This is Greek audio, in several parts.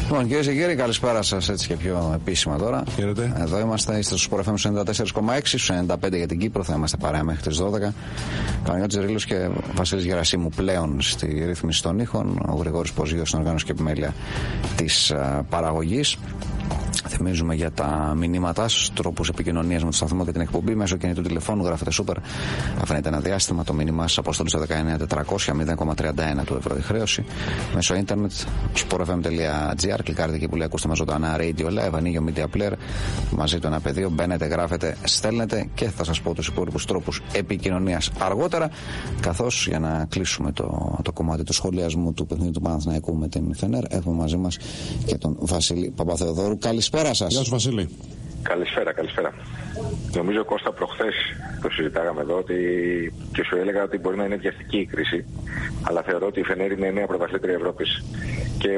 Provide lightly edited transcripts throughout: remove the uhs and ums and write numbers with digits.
Λοιπόν, κυρίες και κύριοι, καλησπέρα σας, έτσι και πιο επίσημα τώρα. Χαίρετε. Εδώ είμαστε, είστε στο Sport FM 94,6, στους 95 για την Κύπρο, θα είμαστε παρέα μέχρι τις 12. Παναγιώτης Ζερίλος και Βασίλης Γερασίμου πλέον στη ρύθμιση των ήχων, ο Γρηγόρης Ποζίδος στην οργάνωση και επιμέλεια της παραγωγής. Θυμίζουμε για τα μηνύματά σας, τρόπους επικοινωνίας με το σταθμό και την εκπομπή. Μέσω κινητού τηλεφώνου γράφετε Super. Αφήνετε ένα διάστημα. Το μήνυμά σας αποστολή στο 19400 0,31 του ευρώ η χρέωση. Μέσω ίντερνετ sportfm.gr. Κλικάρετε εκεί που λέει ακούστε με ζωντανά Radio Live. Ανοίγει ο Media Player. Μαζί του ένα πεδίο. Μπαίνετε, γράφετε, στέλνετε και θα σας πω τους υπόλοιπους τρόπους επικοινωνίας αργότερα. Καθώς για να κλείσουμε το κομμάτι του σχολιασμού του παιχνιδιού του Παναθηναϊκού με την Φενέρ, έχουμε μαζί μας και τον Βασίλη Παπαθεοδόρου. Καλησπέρα σας. Γεια σου, Βασίλη. Καλησπέρα. Νομίζω, Κώστα, προχθές το συζητάγαμε εδώ και σου έλεγα ότι μπορεί να είναι βιαστική η κρίση, αλλά θεωρώ ότι η Φενέρ είναι νέα πρωταθλήτρια Ευρώπης. Και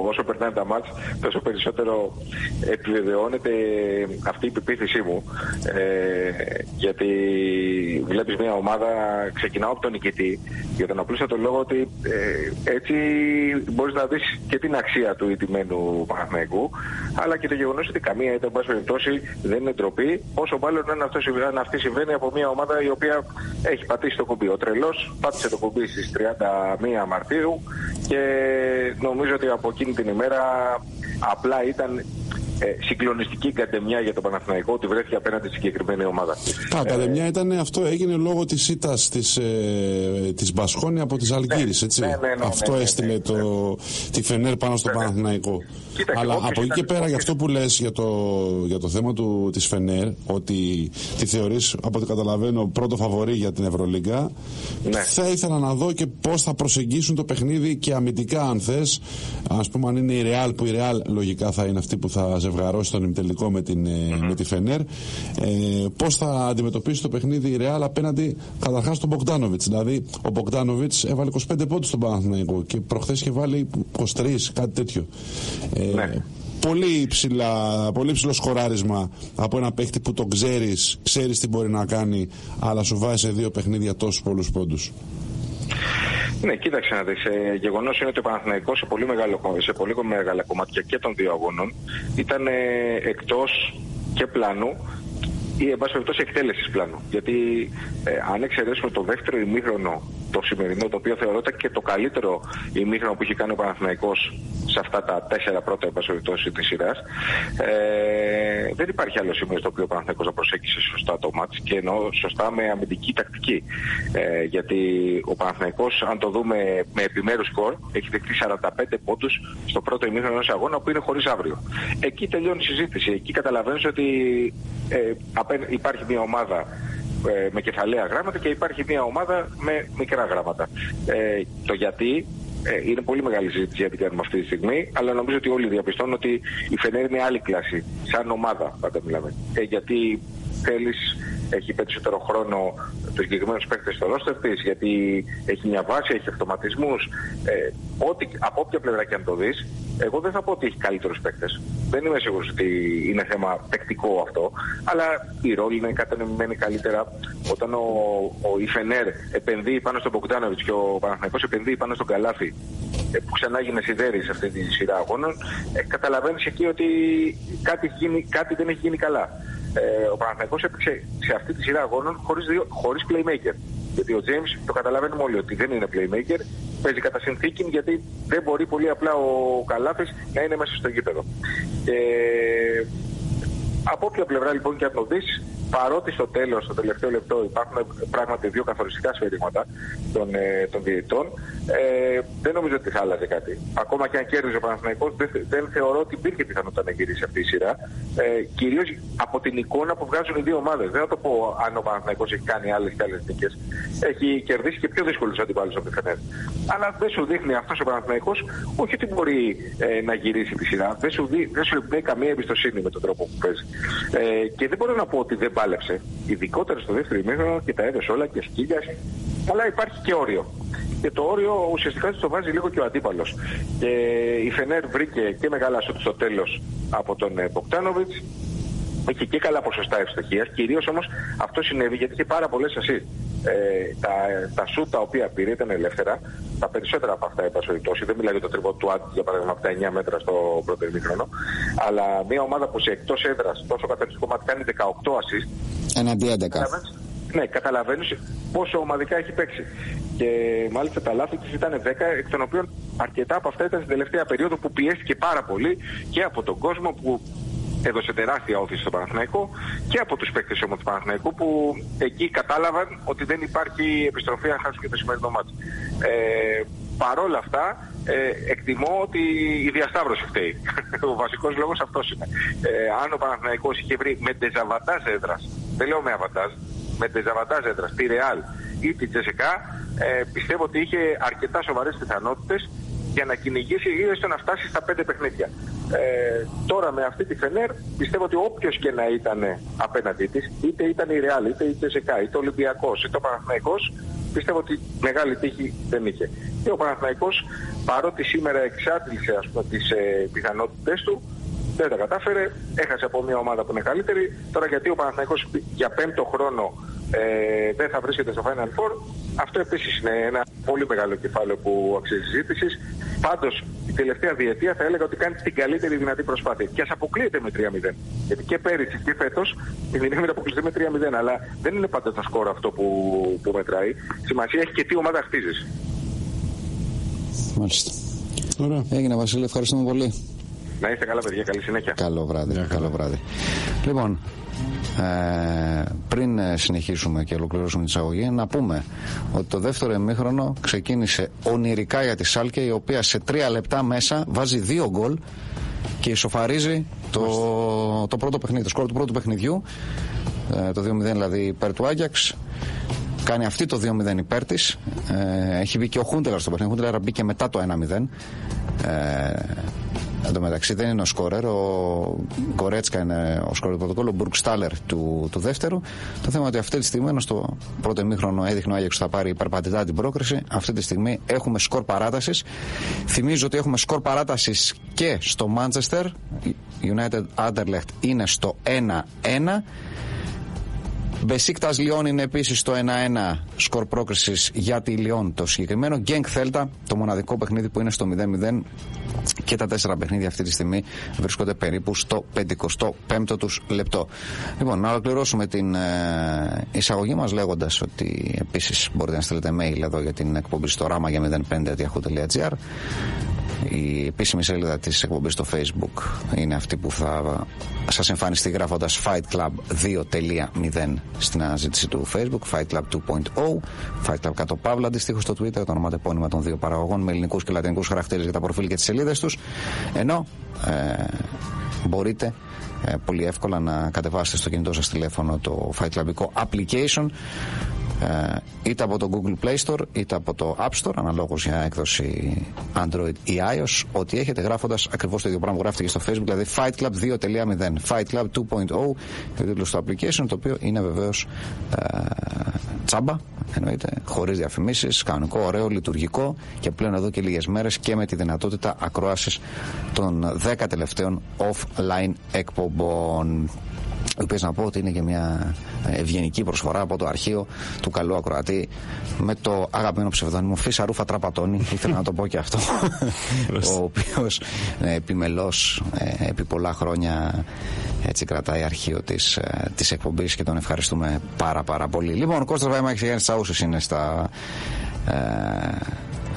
όσο περνάνε τα μάτς, τόσο περισσότερο επιβεβαιώνεται αυτή η πεποίθησή μου. Γιατί βλέπεις μια ομάδα, ξεκινάω από τον νικητή, για τον απλούστατο λόγο ότι έτσι μπορείς να δεις και την αξία του ηττημένου Παναθηναϊκού, αλλά και το γεγονός ότι καμία ήττα, εν πάση περιπτώσει, δεν είναι ντροπή, όσο μάλλον αν αυτή συμβαίνει από μια ομάδα η οποία έχει πατήσει το κουμπί. Ο Τρελός πάτησε το κουμπί στις 31 Μαρτίου και νομίζω ότι από εκείνη την ημέρα απλά ήταν συγκλονιστική καντεμιά για τον Παναθηναϊκό ότι βρέθηκε απέναντι στη συγκεκριμένη ομάδα. Καντεμιά ήταν, αυτό έγινε λόγω της ήττας της Μπασχόνη από τις Αλγύρης, έτσι. Αυτό έστειλε τη Φενέρ πάνω στον Παναθηναϊκό. Αλλά από εκεί και πέρα, για αυτό που λες για το θέμα της Φενέρ, ότι τη θεωρείς, από ό,τι καταλαβαίνω, πρώτο φαβορί για την Ευρωλίγκα, θα ήθελα να δω και πώς θα προσεγγίσουν το παιχνίδι και αμυντικά, αν θες. Ας πούμε, αν είναι η Ρεάλ, που η Ρεάλ λογικά θα είναι αυτή που θα ζευγαρώσει τον ημιτελικό με τη Φενέρ, πώς θα αντιμετωπίσει το παιχνίδι η Ρεάλ απέναντι καταρχάς στον Μπογκντάνοβιτς. Δηλαδή, ο Μπογκντάνοβιτς έβαλε 25 πόντους στον Παναθηναϊκό και προχθές είχε βάλει 23, κάτι τέτοιο. Πολύ ψηλό σκοράρισμα από ένα παίχτη που τον ξέρεις τι μπορεί να κάνει, αλλά σου βάζει σε δύο παιχνίδια τόσους πολλούς πόντους. Ναι, κοίταξε να δεις. Γεγονός είναι ότι ο Παναθηναϊκός σε πολύ μεγάλα κομμάτια και των δύο αγώνων ήταν εκτός και πλάνου ή εν πάση περιπτώσει εκτέλεσης πλάνου. Γιατί αν εξαιρέσουμε το δεύτερο ημίχρονο, το σημερινό, το οποίο θεωρώ και το καλύτερο ημίχρονο που έχει κάνει ο Παναθηναϊκός σε αυτά τα 4 πρώτα εμπασχολητώσεις της σειράς, δεν υπάρχει άλλο σημείο στο οποίο ο Παναθηναϊκός να προσέγγισε σωστά το μάτς, και εννοώ σωστά με αμυντική τακτική. Γιατί ο Παναθηναϊκός, αν το δούμε με επιμέρους σκορ, έχει δεχτεί 45 πόντους στο πρώτο ημίχρονο ενός αγώνα που είναι χωρίς αύριο. Εκεί τελειώνει η συζήτηση. Εκεί καταλαβαίνεις ότι υπάρχει μια ομάδα με κεφαλαία γράμματα και υπάρχει μια ομάδα με μικρά γράμματα. Το γιατί είναι πολύ μεγάλη συζήτηση για την κάνουμε αυτή τη στιγμή, αλλά νομίζω ότι όλοι διαπιστώνουν ότι η Φενέρ είναι άλλη κλάση, σαν ομάδα πάντα μιλάμε. Γιατί έχει περισσότερο χρόνο τους συγκεκριμένους παίκτες στο ρόστερ της, γιατί έχει μια βάση, έχει αυτοματισμούς. Από όποια πλευρά και αν το δεις, εγώ δεν θα πω ότι έχει καλύτερους παίκτες. Δεν είμαι σίγουρος ότι είναι θέμα παικτικό αυτό, αλλά η ρόλη είναι κατανεμημένη καλύτερα. Όταν η Φενέρ επενδύει πάνω στον Μπογκντάνοβιτς και ο Παναθηναϊκός επενδύει πάνω στον Καλάθι, που ξανά έγινε σιδέρι σε αυτή τη σειρά αγώνων, καταλαβαίνεις εκεί ότι κάτι δεν έχει γίνει καλά. Ο Παναθηναϊκός έπαιξε σε αυτή τη σειρά αγώνων χωρίς playmaker. Γιατί ο James, το καταλαβαίνουμε όλοι ότι δεν είναι playmaker, παίζει κατά συνθήκη, γιατί δεν μπορεί πολύ απλά ο Καλάθης να είναι μέσα στο γήπεδο. Από όποια πλευρά λοιπόν και αν το δεις, παρότι στο τέλος, στο τελευταίο λεπτό, υπάρχουν πράγματι δύο καθοριστικά σφαιρίγματα των διαιτητών, δεν νομίζω ότι θα άλλαζε κάτι. Ακόμα και αν κέρδιζε ο Παναθηναϊκός, δεν θεωρώ ότι υπήρχε πιθανότητα να γυρίσει αυτή η σειρά. Κυρίως από την εικόνα που βγάζουν οι δύο ομάδες. Δεν θα το πω αν ο Παναθηναϊκός έχει κάνει άλλες και άλλες νίκες. Έχει κερδίσει και πιο δύσκολους αντιπάλους από τη Φενέρ. Αλλά δεν σου δείχνει αυτός ο Παναθηναϊκός όχι ότι μπορεί να γυρίσει τη σειρά. Δεν σου δίνει καμία εμπιστοσύνη με τον τρόπο που παίζει. Και δεν μπορώ να πω ότι δεν πάλεψε. Ειδικότερα στο δεύτερο ημίχρονο και τα έδωσε όλα και σκύλιας. Αλλά υπάρχει και όριο. Και το όριο ουσιαστικά το βάζει λίγο και ο αντίπαλος. Και η Φενέρ βρήκε και μεγάλα σουτ στο τέλος από τον Μπογκντάνοβιτς. Είχε και καλά ποσοστά ευστοχίας. Κυρίως όμως αυτό συνέβη γιατί είχε πάρα πολλές ασίστ. Τα σουτ τα οποία πήρε ήταν ελεύθερα. Τα περισσότερα από αυτά, εν πάση περιπτώσει, δεν μιλάει για το τριποντ του Άντ, για παράδειγμα, από τα 9 μέτρα στο πρώτο ημίχρονο. Αλλά μια ομάδα που σε εκτός έδρας τόσο καθαριστικό κομμάτι κάνει 18 assist. Εναντί 11. Ναι, καταλαβαίνεις πόσο ομαδικά έχει παίξει. Και μάλιστα τα λάθη της ήταν 10, εκ των οποίων αρκετά από αυτά ήταν στην τελευταία περίοδο που πιέστηκε πάρα πολύ και από τον κόσμο που έδωσε τεράστια όθηση στο Παναθηναϊκό και από τους παίκτες όμως του Παναθηναϊκού που εκεί κατάλαβαν ότι δεν υπάρχει επιστροφή αν χάσουν και το σημερινό μάτι. Παρόλα αυτά, εκτιμώ ότι η διασταύρωση φταίει. Ο βασικός λόγος αυτός είναι. Αν ο Παναθηναϊκός είχε βρει με ντεζαβαντάζ έδρας, δεν λέω με αβαντάζ, με ντεζαβαντάζ έδρας, τη Ρεάλ ή τη Τζεσεκά, πιστεύω ότι είχε αρκετά σοβαρές πιθανότητες για να κυνηγήσει ή έστω να φτάσει στα 5 παιχνίδια. Τώρα με αυτή τη Φενέρ πιστεύω ότι όποιος και να ήταν απέναντί της, είτε ήταν η Ρεάλ, είτε η Τζεσεκά, είτε ο Ολυμπιακός, είτε ο Παναθηναϊκός, πιστεύω ότι μεγάλη τύχη δεν είχε. Και ο Παναθηναϊκός, παρότι σήμερα εξάντλησε τις πιθανότητες του, δεν τα κατάφερε, έχασε από μια ομάδα που είναι καλύτερη. Τώρα γιατί ο Παναθηναϊκός για 5ο χρόνο δεν θα βρίσκεται στο Final Four, αυτό επίσης είναι ένα πολύ μεγάλο κεφάλαιο που αξίζει συζήτησης. Πάντως η τελευταία διετία θα έλεγα ότι κάνει την καλύτερη δυνατή προσπάθεια και ας αποκλείεται με 3-0. Γιατί και πέρυσι και φέτος η δυνάμει αποκλείεται με 3-0, αλλά δεν είναι πάντα το σκορ αυτό που μετράει. Σημασία έχει και τι ομάδα χτίζεις. Μάλιστα. Ωραία. Έγινε, Βασίλη, ευχαριστούμε πολύ. Να είστε καλά, παιδιά, καλή συνέχεια. Καλό βράδυ. Καλό βράδυ. Λοιπόν, πριν συνεχίσουμε και ολοκληρώσουμε την εισαγωγή, να πούμε ότι το δεύτερο ημίχρονο ξεκίνησε ονειρικά για τη Σάλκε, η οποία σε 3 λεπτά μέσα βάζει 2 γκολ και ισοφαρίζει το πρώτο παιχνίδι, το σκορ του πρώτου παιχνιδιού, το 2-0 δηλαδή υπέρ του Άγιαξ. Κάνει αυτή το 2-0 υπέρ της. Έχει μπει και ο Χούντελαρ στο παιχνίδι. Ο Χούντελαρ μπήκε μετά το 1-0. Εν τω μεταξύ δεν είναι ο σκόρερ. Ο Γκορέτσκα είναι ο σκόρερ του πρωτοκόλλου, ο Μπουργκστάλερ του δεύτερου. Το θέμα είναι ότι αυτή τη στιγμή, ενώ στο πρώτο ημίχρονο έδειχνε ο Άγιαξ θα πάρει υπερπατητά την πρόκριση, αυτή τη στιγμή έχουμε σκορ παράτασης. Θυμίζω ότι έχουμε σκορ παράτασης και στο Μάντσεστερ. United Anderlecht είναι στο 1-1. Μπεσίκτας Λιόν είναι επίσης στο 1-1 σκορ πρόκρισης για τη Λιόν το συγκεκριμένο. Γκένκ Θέλτα, το μοναδικό παιχνίδι που είναι στο 0-0, και τα 4 παιχνίδια αυτή τη στιγμή βρίσκονται περίπου στο 55ο τους λεπτό. Λοιπόν, να ολοκληρώσουμε την εισαγωγή μας λέγοντας ότι επίσης μπορείτε να στείλετε mail εδώ για την εκπομπή στο rama05.yahoo.gr. Η επίσημη σελίδα της εκπομπής στο Facebook είναι αυτή που θα σας εμφανιστεί γράφοντας Fight Club 2.0 στην αναζήτηση του Facebook, Fight Club 2.0, Fight Club κάτω παύλα, αντιστοίχως στο Twitter, το ονοματεπώνυμα των δύο παραγωγών με ελληνικούς και λατινικούς χαρακτήρες για τα προφίλ και τις σελίδες τους, ενώ μπορείτε πολύ εύκολα να κατεβάσετε στο κινητό σας τηλέφωνο το Fight Clubικό application, είτε από το Google Play Store είτε από το App Store, αναλόγως για έκδοση Android ή iOS, ό,τι έχετε, γράφοντας ακριβώς το ίδιο πράγμα που γράφετε και στο Facebook, δηλαδή Fight Club 2.0, Fight Club 2.0 και ο τίτλος του application, το οποίο είναι βεβαίως τσάμπα, εννοείται, χωρίς διαφημίσεις, κανονικό, ωραίο, λειτουργικό και πλέον εδώ και λίγες μέρες και με τη δυνατότητα ακρόασης των 10 τελευταίων offline εκπομπών, οι οποίες να πω ότι είναι και μια ευγενική προσφορά από το αρχείο του καλού ακροατή με το αγαπημένο ψευδόνυμο Φυσαρούφα Τραπατώνη, ήθελα να το πω και αυτό, ο οποίος επιμελώς επί πολλά χρόνια έτσι κρατάει αρχείο της εκπομπής και τον ευχαριστούμε πάρα πολύ. Λοιπόν, ο Κώστας Βαϊμάκης και Γιάννης Τσαούσης είναι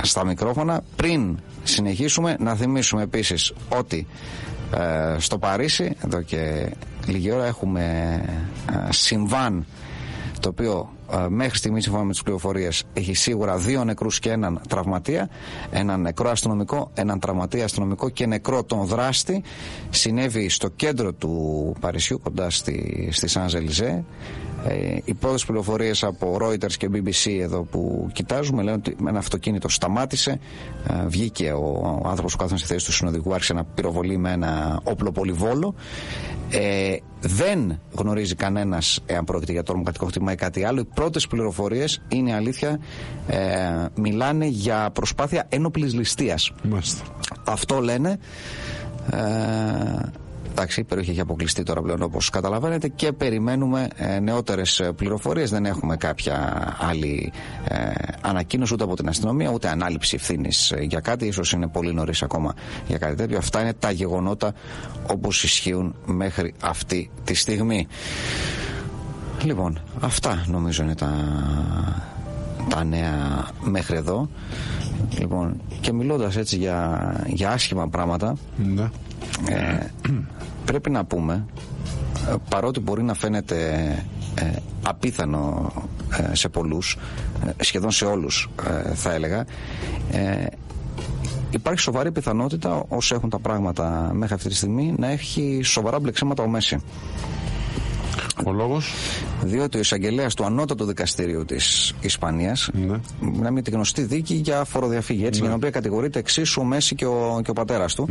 στα μικρόφωνα. Πριν συνεχίσουμε, να θυμίσουμε επίσης ότι στο Παρίσι εδώ και λίγη ώρα έχουμε συμβάν, το οποίο μέχρι στιγμή, σύμφωνα με τις πληροφορίες, έχει σίγουρα 2 νεκρούς και 1 τραυματία, έναν νεκρό αστυνομικό, έναν τραυματία αστυνομικό και νεκρό τον δράστη. Συνέβη στο κέντρο του Παρισιού, κοντά στη Σανζελιζέ. Οι πρώτες πληροφορίες από Reuters και BBC εδώ που κοιτάζουμε λένε ότι ένα αυτοκίνητο σταμάτησε, βγήκε ο άνθρωπος που κάθεται στη θέση του συνοδικού, άρχισε να πυροβολεί με ένα όπλο πολυβόλο. Δεν γνωρίζει κανένας εάν πρόκειται για τρομοκρατικό χτύπημα ή κάτι άλλο. Οι πρώτες πληροφορίες, είναι αλήθεια, μιλάνε για προσπάθεια ένοπλης ληστείας. Αυτό λένε. Εντάξει, η περιοχή έχει αποκλειστεί τώρα πλέον, όπως καταλαβαίνετε, και περιμένουμε νεότερες πληροφορίες. Δεν έχουμε κάποια άλλη ανακοίνωση ούτε από την αστυνομία, ούτε ανάληψη ευθύνης για κάτι. Ίσως είναι πολύ νωρίς ακόμα για κάτι τέτοιο. Αυτά είναι τα γεγονότα όπως ισχύουν μέχρι αυτή τη στιγμή. Λοιπόν, αυτά νομίζω είναι τα νέα μέχρι εδώ. Λοιπόν, και μιλώντας έτσι για άσχημα πράγματα, ναι. Πρέπει να πούμε, παρότι μπορεί να φαίνεται απίθανο σε πολλούς, σχεδόν σε όλους θα έλεγα, υπάρχει σοβαρή πιθανότητα, όσο έχουν τα πράγματα μέχρι αυτή τη στιγμή, να έχει σοβαρά μπλεξίματα ο Μέση. Ο λόγος? Διότι ο εισαγγελέας του ανώτατου δικαστηρίου της Ισπανίας, μιλάμε για τη γνωστή δίκη για φοροδιαφύγη, έτσι, για την οποία κατηγορείται εξίσου ο Μέση και ο πατέρας του.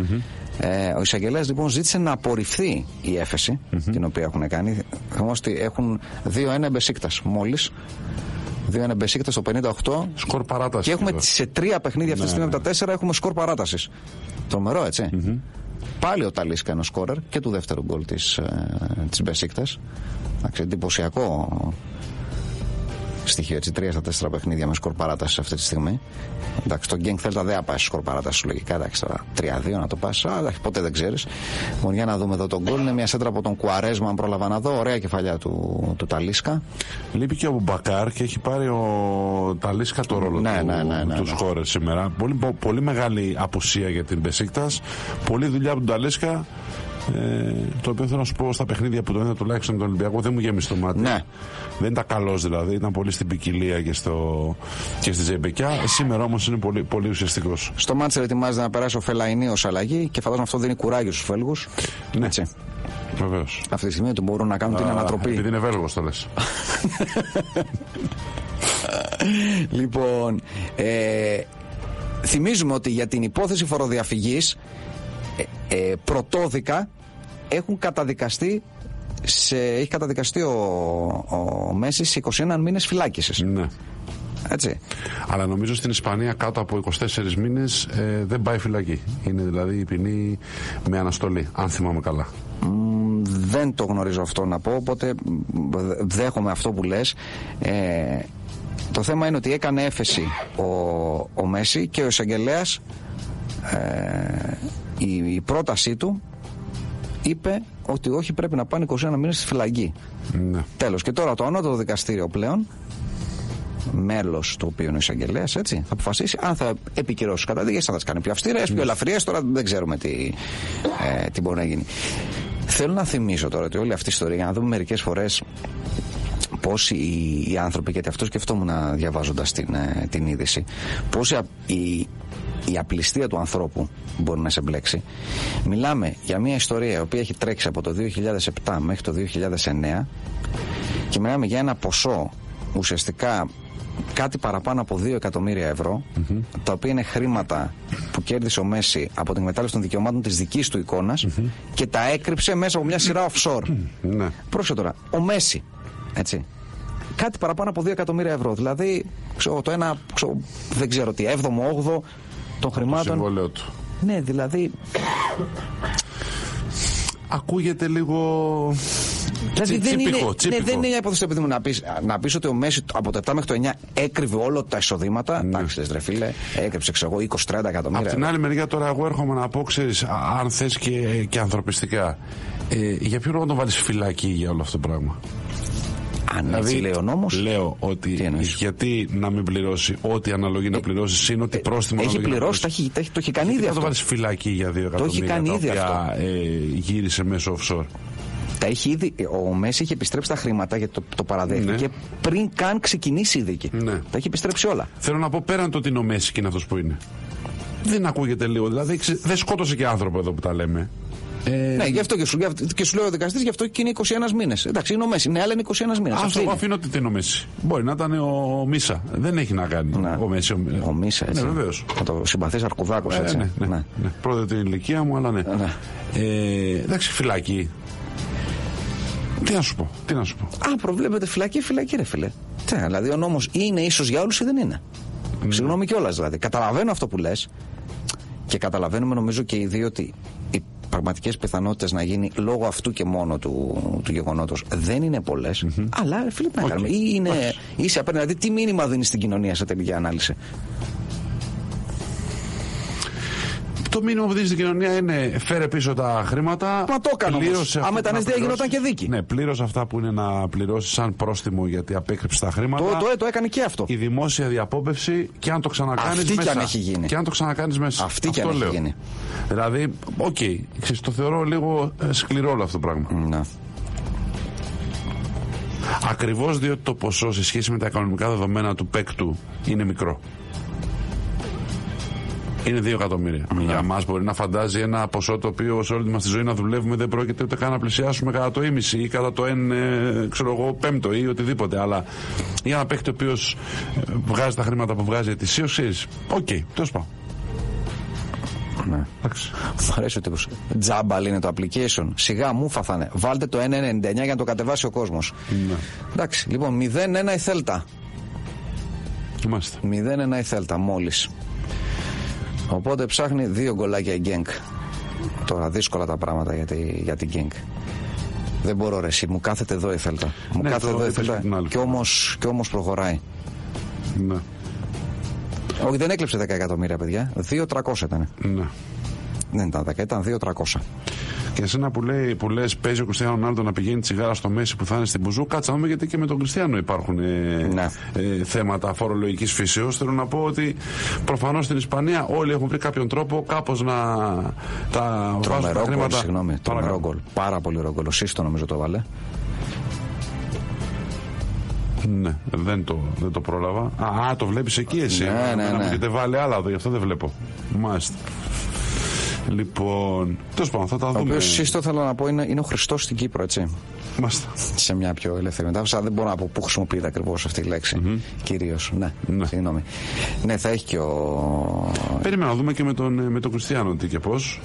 Ο εισαγγελέας λοιπόν ζήτησε να απορριφθεί η έφεση την οποία έχουν κάνει. Θυμάστε ότι έχουν 2-1 Μπεσίκτας μόλις. 2-1 Μπεσίκτας στο 58. Σκορ παράταση. Και έχουμε σε 3 παιχνίδια αυτή τη στιγμή από τα 4 έχουμε σκορ παράτασης. Τρομερό, έτσι. Πάλι ο Ταλίσκα είναι ο σκόρερ και του δεύτερου γκολ της Μπεσίκτας. Εντυπωσιακό στοιχείο, έτσι, 3 στα 4 παιχνίδια με σκορ παράταση αυτή τη στιγμή. Εντάξει, το Γκένγκ Θέλτα δεν θα πάει σκορ παράταση λογικά. Εντάξει, 3-2 να το πας, αλλά ποτέ δεν ξέρεις. Λοιπόν, για να δούμε εδώ τον γκολ. Είναι μια σέντρα από τον Κουαρέσμα, αν πρόλαβα να δω. Ωραία κεφαλιά του Ταλίσκα. Λείπει και ο Μπακάρ και έχει πάρει ο Ταλίσκα το ρόλο του σκόρερ σήμερα. Πολύ μεγάλη απουσία για την Μπεσίκτας. Πολλή δουλειά από τον Ταλίσκα. Το οποίο θέλω να σου πω, στα παιχνίδια που τον είδα τουλάχιστον τον Ολυμπιακό δεν μου γέμισε το μάτι. Ναι. Δεν ήταν καλός δηλαδή, ήταν πολύ στην ποικιλία και στη Ζεϊμπεκιά. Σήμερα όμως είναι πολύ, πολύ ουσιαστικός. Στο Μάντσεστερ ετοιμάζεται να περάσει ο Φελαϊνί ως αλλαγή και φαντάζομαι αυτό δίνει κουράγιο στους Βέλγους. Ναι. Έτσι. Βεβαίως. Αυτή τη στιγμή του μπορούν να κάνουν την ανατροπή. Επειδή είναι Βέλγος το λες. Λοιπόν, θυμίζουμε ότι για την υπόθεση φοροδιαφυγής πρωτόδικα έχει καταδικαστεί ο Μέση σε 21 μήνες φυλάκισης. Ναι. Έτσι. Αλλά νομίζω στην Ισπανία κάτω από 24 μήνες δεν πάει φυλακή. Είναι δηλαδή η ποινή με αναστολή, αν θυμάμαι καλά. Δεν το γνωρίζω αυτό να πω, οπότε δέχομαι αυτό που λες. Το θέμα είναι ότι έκανε έφεση ο Μέση και ο εισαγγελέας, η πρότασή του είπε ότι όχι, πρέπει να πάνε 21 μήνες στη φυλακή. Ναι. Τέλος. Και τώρα το ανώτατο δικαστήριο πλέον, μέλος του οποίου είναι ο εισαγγελέας, έτσι, θα αποφασίσει αν θα επικυρώσει καταδίκες, αν θα τις κάνει πιο αυστηρές, πιο ελαφριές. Τώρα δεν ξέρουμε τι μπορεί να γίνει. Θέλω να θυμίσω τώρα ότι όλη αυτή η ιστορία, για να δούμε μερικές φορές πώς οι άνθρωποι, γιατί αυτό σκεφτόμουν διαβάζοντας την είδηση, πώς η απληστία του ανθρώπου μπορεί να σε μπλέξει. Μιλάμε για μια ιστορία η οποία έχει τρέξει από το 2007 μέχρι το 2009 και μιλάμε για ένα ποσό ουσιαστικά κάτι παραπάνω από 2 εκατομμύρια ευρώ, τα οποία είναι χρήματα που κέρδισε ο Μέση από την εκμετάλλευση των δικαιωμάτων της δικής του εικόνας και τα έκρυψε μέσα από μια σειρά offshore. Πρόσεχε τώρα, ο Μέση, έτσι, κάτι παραπάνω από 2 εκατομμύρια ευρώ, δηλαδή το ένα, δεν ξέρω τι, 7ο, 8ο των χρημάτων. Το συμβόλαιο του. Ναι, δηλαδή ακούγεται λίγο. Δηλαδή δεν είναι μια υπόθεση, παιδί μου, να πεις ότι ο Μέση από το 7 μέχρι το 9 έκρυβε όλα τα εισοδήματα. Εντάξει, ρε φίλε, έκρυψε 20-30 εκατομμύρια. Από την άλλη μεριά, τώρα εγώ έρχομαι να πω, ξέρεις, αν θες και ανθρωπιστικά, για ποιο λόγο να τον βάλεις φυλακή για όλο αυτό το πράγμα? Αν δηλαδή, έτσι λέει ο νόμος. Λέω ότι γιατί να μην πληρώσει ό,τι αναλογεί να πληρώσει, είναι ότι πρόστιμο έχει πληρώσει, το έχει κάνει ήδη αυτό. Θα το βάλεις φυλακή για 2 εκατομμύρια, το έχει κάνει ήδη αυτό. Γύρισε μέσω offshore. Τα έχει ήδη, ο Μέση είχε επιστρέψει τα χρήματα γιατί το παραδέχτηκε πριν καν ξεκινήσει η δίκη. Τα έχει επιστρέψει όλα. Θέλω να πω, πέραν το ότι είναι ο Μέση και είναι αυτός που είναι, δεν ακούγεται λίγο? Δηλαδή δεν σκότωσε και άνθρωπο εδώ που τα λέμε. Ναι, γι' αυτό και σου λέει ο δικαστής, γι' αυτό και είναι 21 μήνες. Εντάξει, είναι ο Μέση. Ναι, αλλά είναι 21 μήνες. Αυτό εγώ αφήνω ότι είναι ο Μέση. Μπορεί να ήταν ο Μίσα. Δεν έχει να κάνει ο Μέση. Ο Μίσα, έτσι. Ναι, βεβαίως. Θα το συμπαθείς Αρκουδάκος, έτσι. Ναι. Πρώτα την ηλικία μου, αλλά ναι. Εντάξει, φυλακή. Τι να σου πω. Α, προβλέπετε φυλακή, ρε φίλε. Δηλαδή ο νόμος είναι ίσως για όλους ή δεν είναι? Συγγνώμη κιόλας δηλαδή. Καταλαβαίνω αυτό που λες και καταλαβαίνουμε νομίζω και οι δύο ότι πραγματικές πιθανότητες να γίνει λόγω αυτού και μόνο του γεγονότος δεν είναι πολλές. Αλλά φίλε, τι να κάνουμε. Ή είσαι απέναντι, δηλαδή τι μήνυμα δίνει στην κοινωνία σε τελική ανάλυση? Το μήνυμα που δίνει στην κοινωνία είναι φέρε πίσω τα χρήματα. Μα το έκανα όμως. Αν μετανέστη γινόταν και δίκη. Ναι, πλήρωσε αυτά που είναι να πληρώσει σαν πρόστιμο γιατί απέκρυψε τα χρήματα. Το έκανε και αυτό. Η δημόσια διαπόμπευση και αν το ξανακάνεις αυτή μέσα. Και αν έχει γίνει. Και αν το ξανακάνεις μέσα. Αυτή και αν έχει γίνει. Δηλαδή, το θεωρώ λίγο σκληρό όλο αυτό το πράγμα. Ναι. Ακριβώς διότι το ποσό σε σχέση με τα οικονομικά δεδομένα του παίκτου είναι μικρό. Είναι 2 εκατομμύρια. Για μας μπορεί να φαντάζει ένα ποσό το οποίο σε όλη μας τη ζωή να δουλεύουμε δεν πρόκειται ούτε καν να πλησιάσουμε κατά το ίμιση ή κατά το 1/5 ή οτιδήποτε. Αλλά για ένα παίκτη ο οποίος βγάζει τα χρήματα που βγάζει ετησίως, ξέρεις. Τέλος πάντων. Ναι. Μου αρέσει ο τύπος. Τζάμπαλ είναι το application. Σιγά μου φαθάνε. Βάλτε το 1,99 για να το κατεβάσει ο κόσμος. Ναι. Εντάξει, λοιπόν, 0-1 η Θέλτα. 0-1 η Θέλτα μόλις. Οπότε ψάχνει 2 γκολάκια η Γκένκ. Τώρα δύσκολα τα πράγματα για την Γκένκ. Δεν μπορώ ρε εσύ, μου κάθεται εδώ η Θέλτα. Μου κάθεται εδώ η Θέλτα και όμως προχωράει. Ναι. Όχι, δεν έκλεψε 10 εκατομμύρια παιδιά. 2.300 ήταν. Ναι. Δεν ήταν 10, ήταν 2.300. Και εσένα που λες παίζει ο Κριστιάνο Ρονάλντο να πηγαίνει τσιγάρα στο Μέση που θα είναι στην Μπουζού, κάτσα να δούμε γιατί και με τον Κριστιάνο υπάρχουν θέματα φορολογικής φύσεως. Θέλω να πω ότι προφανώς στην Ισπανία όλοι έχουν βρει κάποιον τρόπο κάπως να τα βάζουν τα χρήματα. Συγγνώμη, τρομερό γκολ. Πάρα πολύ ωραίο γκολ. Ο Σύστο νομίζω το βάλε. Ναι, δεν το πρόλαβα. Το βλέπεις εκεί εσύ. Ναι. Μου έχετε βάλει άλλα εδώ, γι' αυτό δεν βλέπω. Μάλιστα. Λοιπόν, τέλος πάντων, θα τα δούμε. Ο οποίος Σύστο θέλω να πω είναι ο Χριστός στην Κύπρο, έτσι. Μάλιστα. Σε μια πιο ελεύθερη μετάφραση. Δεν μπορώ να πω πού χρησιμοποιείται ακριβώς αυτή η λέξη. Κυρίως. Ναι. Συγγνώμη. Ναι, θα έχει και ο. Περίμενα να δούμε και με τον Κριστιάνο τι και πώς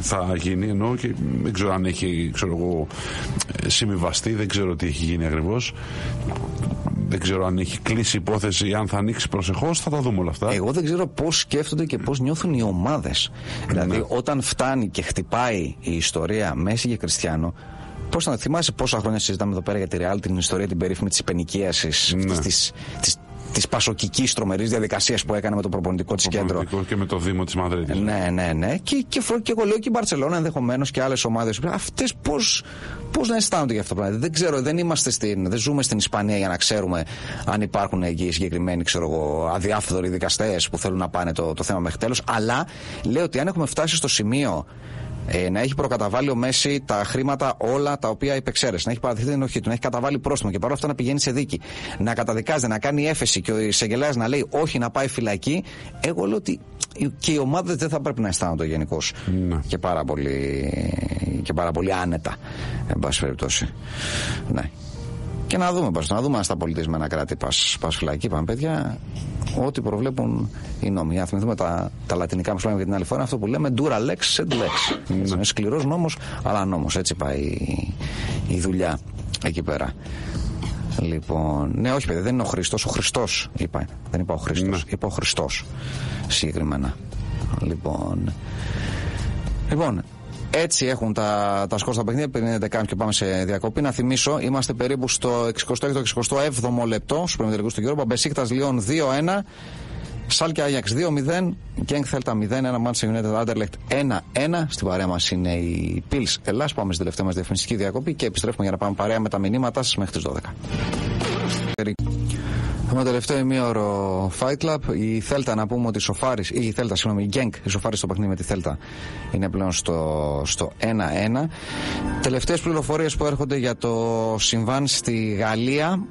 θα γίνει. Ενώ και δεν ξέρω αν έχει συμβιβαστεί, δεν ξέρω τι έχει γίνει ακριβώς. Δεν ξέρω αν έχει κλείσει υπόθεση ή αν θα ανοίξει προσεχώς, θα τα δούμε όλα αυτά. Εγώ δεν ξέρω πώς σκέφτονται και πώς νιώθουν οι ομάδες. Δηλαδή, όταν φτάνει και χτυπάει η ιστορία Μέση και Κριστιάνο, πώς θα θυμάσαι πόσα χρόνια συζητάμε εδώ πέρα για τη Real, την ιστορία την περίφημη της υπενοικίασης, της πασοκικής τρομερής διαδικασίας που έκανε με το προπονητικό της κέντρο. Και με το Δήμο της Μαδρίτης. Ναι. Και εγώ λέω και η Μπαρτσελόνα ενδεχομένως και άλλες ομάδες. Αυτές πώς να αισθάνονται για αυτό το πράγμα. Δεν ξέρω, δεν ζούμε στην Ισπανία για να ξέρουμε αν υπάρχουν εκεί συγκεκριμένοι αδιάφθοροι δικαστές που θέλουν να πάνε το θέμα μέχρι τέλος. Αλλά λέω ότι αν έχουμε φτάσει στο σημείο να έχει προκαταβάλει ο Μέση τα χρήματα όλα τα οποία υπεξαίρεσε, να έχει παραδεχθεί την ενοχή του, να έχει καταβάλει πρόστιμο και παρόλα αυτά να πηγαίνει σε δίκη, να καταδικάζεται, να κάνει έφεση και ο εισαγγελέας να λέει όχι, να πάει φυλακή, εγώ λέω ότι και οι ομάδες δεν θα πρέπει να αισθάνονται γενικώς και πάρα πολύ άνετα, εν πάση περιπτώσει. Ναι. Και να δούμε αν στα πολιτισμένα κράτη πας φυλακή, πάμε παιδιά, ό,τι προβλέπουν οι νόμοι. Αν θυμηθούμε τα λατινικά που λέμε για την άλλη φορά, αυτό που λέμε dura lex sed lex. Είναι σκληρός νόμος, αλλά νόμος. Έτσι πάει η δουλειά εκεί πέρα. Λοιπόν, ναι, όχι παιδιά, δεν είναι ο Χριστός, ο Χριστός είπα. Δεν είπα ο Χριστός, είπα ο Χριστός συγκεκριμένα. Λοιπόν, έτσι έχουν τα σκορ στα παιχνίδια. Πριν 11 και πάμε σε διακοπή. Να θυμίσω, είμαστε περίπου στο 66ο-67ο λεπτό στου προημιτελικούς του Europa. Μπεσίκτας Λιόν 2-1. Σάλκε Άγιαξ 2-0. Γκένγκ Θέλτα 0-1. Manchester United Anderlecht 1-1. Στην παρέα μας είναι η Πιλς Ελλάς. Πάμε στην τελευταία μας διαφημιστική διακοπή και επιστρέφουμε για να πάμε παρέα με τα μηνύματά σας μέχρι τις 12. Το τελευταίο ημίωρο Fight Club. Η Θέλτα, να πούμε ότι η Γκένγκ ισοφάρισε το παιχνίδι με τη Θέλτα. Είναι πλέον στο 1-1. Τελευταίες πληροφορίες που έρχονται για το συμβάν στη Γαλλία.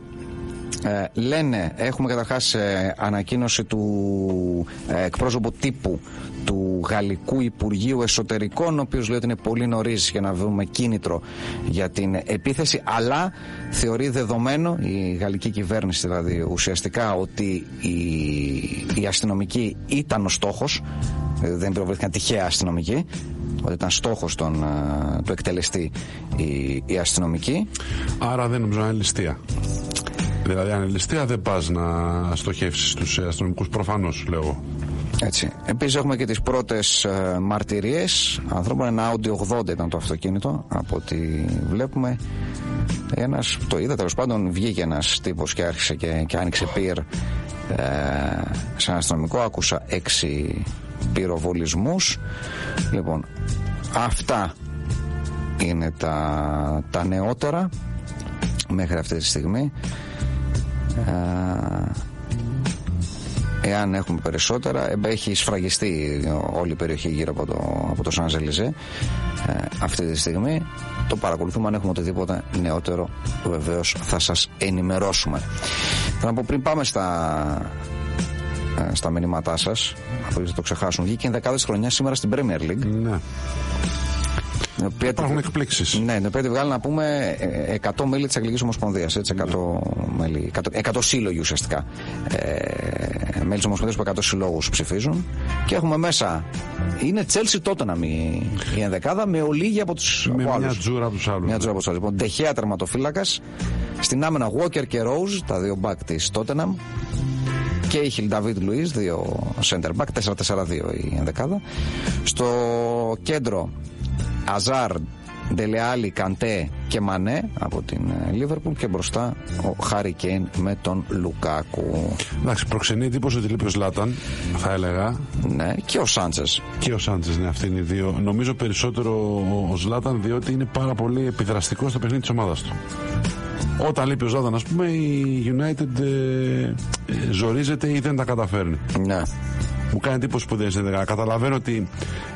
Λένε, έχουμε καταρχάς ανακοίνωση του εκπρόσωπου τύπου του Γαλλικού Υπουργείου Εσωτερικών, ο οποίος λέει ότι είναι πολύ νωρίς για να δούμε κίνητρο για την επίθεση, αλλά θεωρεί δεδομένο η γαλλική κυβέρνηση δηλαδή ουσιαστικά ότι η αστυνομική ήταν ο στόχος, δεν πυροβολήθηκαν τυχαία αστυνομικοί, ότι ήταν στόχος του εκτελεστή η αστυνομική. Άρα δεν νομίζω να είναι ληστεία. Δηλαδή αν είναι ληστεία δεν πας να στοχεύσεις τους αστυνομικούς, προφανώς λέω. Έτσι. Επίσης έχουμε και τις πρώτες μαρτυρίες ανθρώπων. Ένα Audi 80 ήταν το αυτοκίνητο, από ό,τι βλέπουμε. Το είδα, τέλος πάντων, βγήκε ένας τύπος και άρχισε και άνοιξε πυρ σε ένα αστυνομικό. Άκουσα 6 πυροβολισμούς. Λοιπόν, αυτά είναι τα νεότερα μέχρι αυτή τη στιγμή. Εάν έχουμε περισσότερα, έχει σφραγιστεί όλη η περιοχή γύρω από το Σανζελιζέ αυτή τη στιγμή. Το παρακολουθούμε. Αν έχουμε οτιδήποτε νεότερο, βεβαίως θα σας ενημερώσουμε. Θα πω, πριν πάμε στα μηνύματά σας, αφού δεν το ξεχάσουν, βγήκε η 10η χρονιά σήμερα στην Premier League. Ναι. Υπάρχουν εκπλήξεις. Ναι, την οποία τη βγάλει, να πούμε, 100 μέλη της Αγγλικής Ομοσπονδίας. 100 σύλλογοι ουσιαστικά. Μέλη της Ομοσπονδίας που 100 συλλόγους ψηφίζουν. Και έχουμε μέσα. Είναι Chelsea Tottenham η ενδεκάδα, με ολίγη από τους άλλους. Μια τζούρα από τους άλλους. Λοιπόν, Ντεχέα τερματοφύλακας. Στην άμυνα Walker και Rose, τα δύο back της Tottenham. Κέιχιλ, Νταβίτ Λουίς, δύο center back, 4-4-2 η ενδεκάδα. Στο κέντρο Αζάρ, Ντελεάλη, Καντέ και Μανέ από την Λίβερπουλ, και μπροστά ο Χάρι Κέιν με τον Λουκάκου. Εντάξει, προξενεί εντύπωση ότι λείπει ο Ζλάταν, θα έλεγα. Ναι, και ο Σάντσες. Ναι, αυτοί είναι οι δύο. Νομίζω περισσότερο ο Ζλάταν, διότι είναι πάρα πολύ επιδραστικό στο παιχνίδι της ομάδας του. Όταν λείπει ο Ζλάταν, ας πούμε, η United ζορίζεται ή δεν τα καταφέρνει. Ναι. Μου κάνει εντύπωση που δεν είναι. Καταλαβαίνω ότι